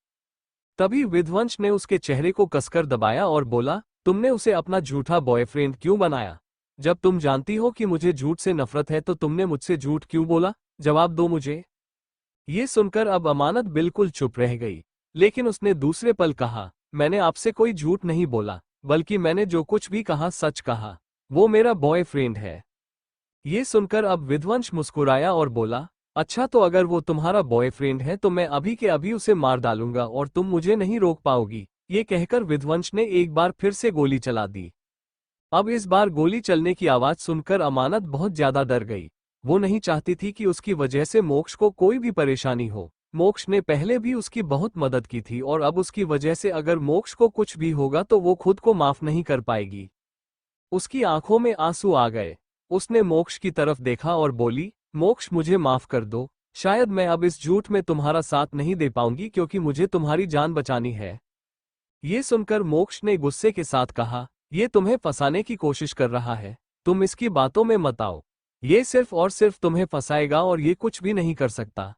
S1: तभी विध्वंस ने उसके चेहरे को कसकर दबाया और बोला, तुमने उसे अपना झूठा बॉयफ्रेंड क्यों बनाया? जब तुम जानती हो कि मुझे झूठ से नफरत है तो तुमने मुझसे झूठ क्यों बोला? जवाब दो मुझे। ये सुनकर अब अमानत बिल्कुल चुप रह गई, लेकिन उसने दूसरे पल कहा, मैंने आपसे कोई झूठ नहीं बोला, बल्कि मैंने जो कुछ भी कहा सच कहा, वो मेरा बॉयफ्रेंड है। ये सुनकर अब विध्वंस मुस्कुराया और बोला, अच्छा, तो अगर वो तुम्हारा बॉयफ्रेंड है तो मैं अभी के अभी उसे मार डालूंगा और तुम मुझे नहीं रोक पाओगी। ये कहकर विध्वंस ने एक बार फिर से गोली चला दी। अब इस बार गोली चलने की आवाज सुनकर अमानत बहुत ज्यादा डर गई। वो नहीं चाहती थी कि उसकी वजह से मोक्ष को कोई भी परेशानी हो। मोक्ष ने पहले भी उसकी बहुत मदद की थी और अब उसकी वजह से अगर मोक्ष को कुछ भी होगा तो वो खुद को माफ नहीं कर पाएगी। उसकी आंखों में आंसू आ गए। उसने मोक्ष की तरफ देखा और बोली, मोक्ष, मुझे माफ कर दो, शायद मैं अब इस झूठ में तुम्हारा साथ नहीं दे पाऊंगी क्योंकि मुझे तुम्हारी जान बचानी है। ये सुनकर मोक्ष ने गुस्से के साथ कहा, ये तुम्हें फंसाने की कोशिश कर रहा है, तुम इसकी बातों में मत आओ। ये सिर्फ और सिर्फ तुम्हें फंसाएगा और ये कुछ भी नहीं कर सकता।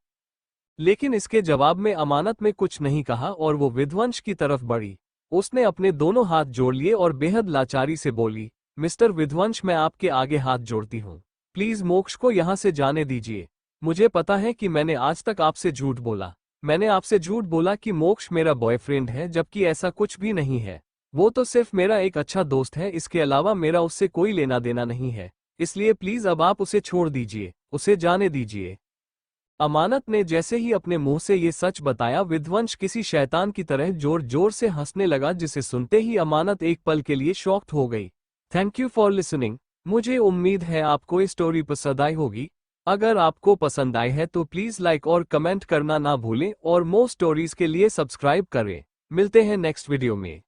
S1: लेकिन इसके जवाब में अमानत में कुछ नहीं कहा और वो विध्वंस की तरफ बढ़ी। उसने अपने दोनों हाथ जोड़ लिए और बेहद लाचारी से बोली, मिस्टर विध्वंस, मैं आपके आगे हाथ जोड़ती हूँ। प्लीज मोक्ष को यहाँ से जाने दीजिए। मुझे पता है कि मैंने आज तक आपसे झूठ बोला। मैंने आपसे झूठ बोला कि मोक्ष मेरा बॉयफ्रेंड है, जबकि ऐसा कुछ भी नहीं है। वो तो सिर्फ मेरा एक अच्छा दोस्त है, इसके अलावा मेरा उससे कोई लेना देना नहीं है। इसलिए प्लीज अब आप उसे छोड़ दीजिए, उसे जाने दीजिए। अमानत ने जैसे ही अपने मुंह से ये सच बताया, विध्वंस किसी शैतान की तरह जोर जोर से हंसने लगा, जिसे सुनते ही अमानत एक पल के लिए शॉक्ड हो गई। Thank you for listening. मुझे उम्मीद है आपको ये स्टोरी पसंद आई होगी। अगर आपको पसंद आई है तो प्लीज लाइक और कमेंट करना ना भूलें और मोर स्टोरीज के लिए सब्सक्राइब करें। मिलते हैं नेक्स्ट वीडियो में।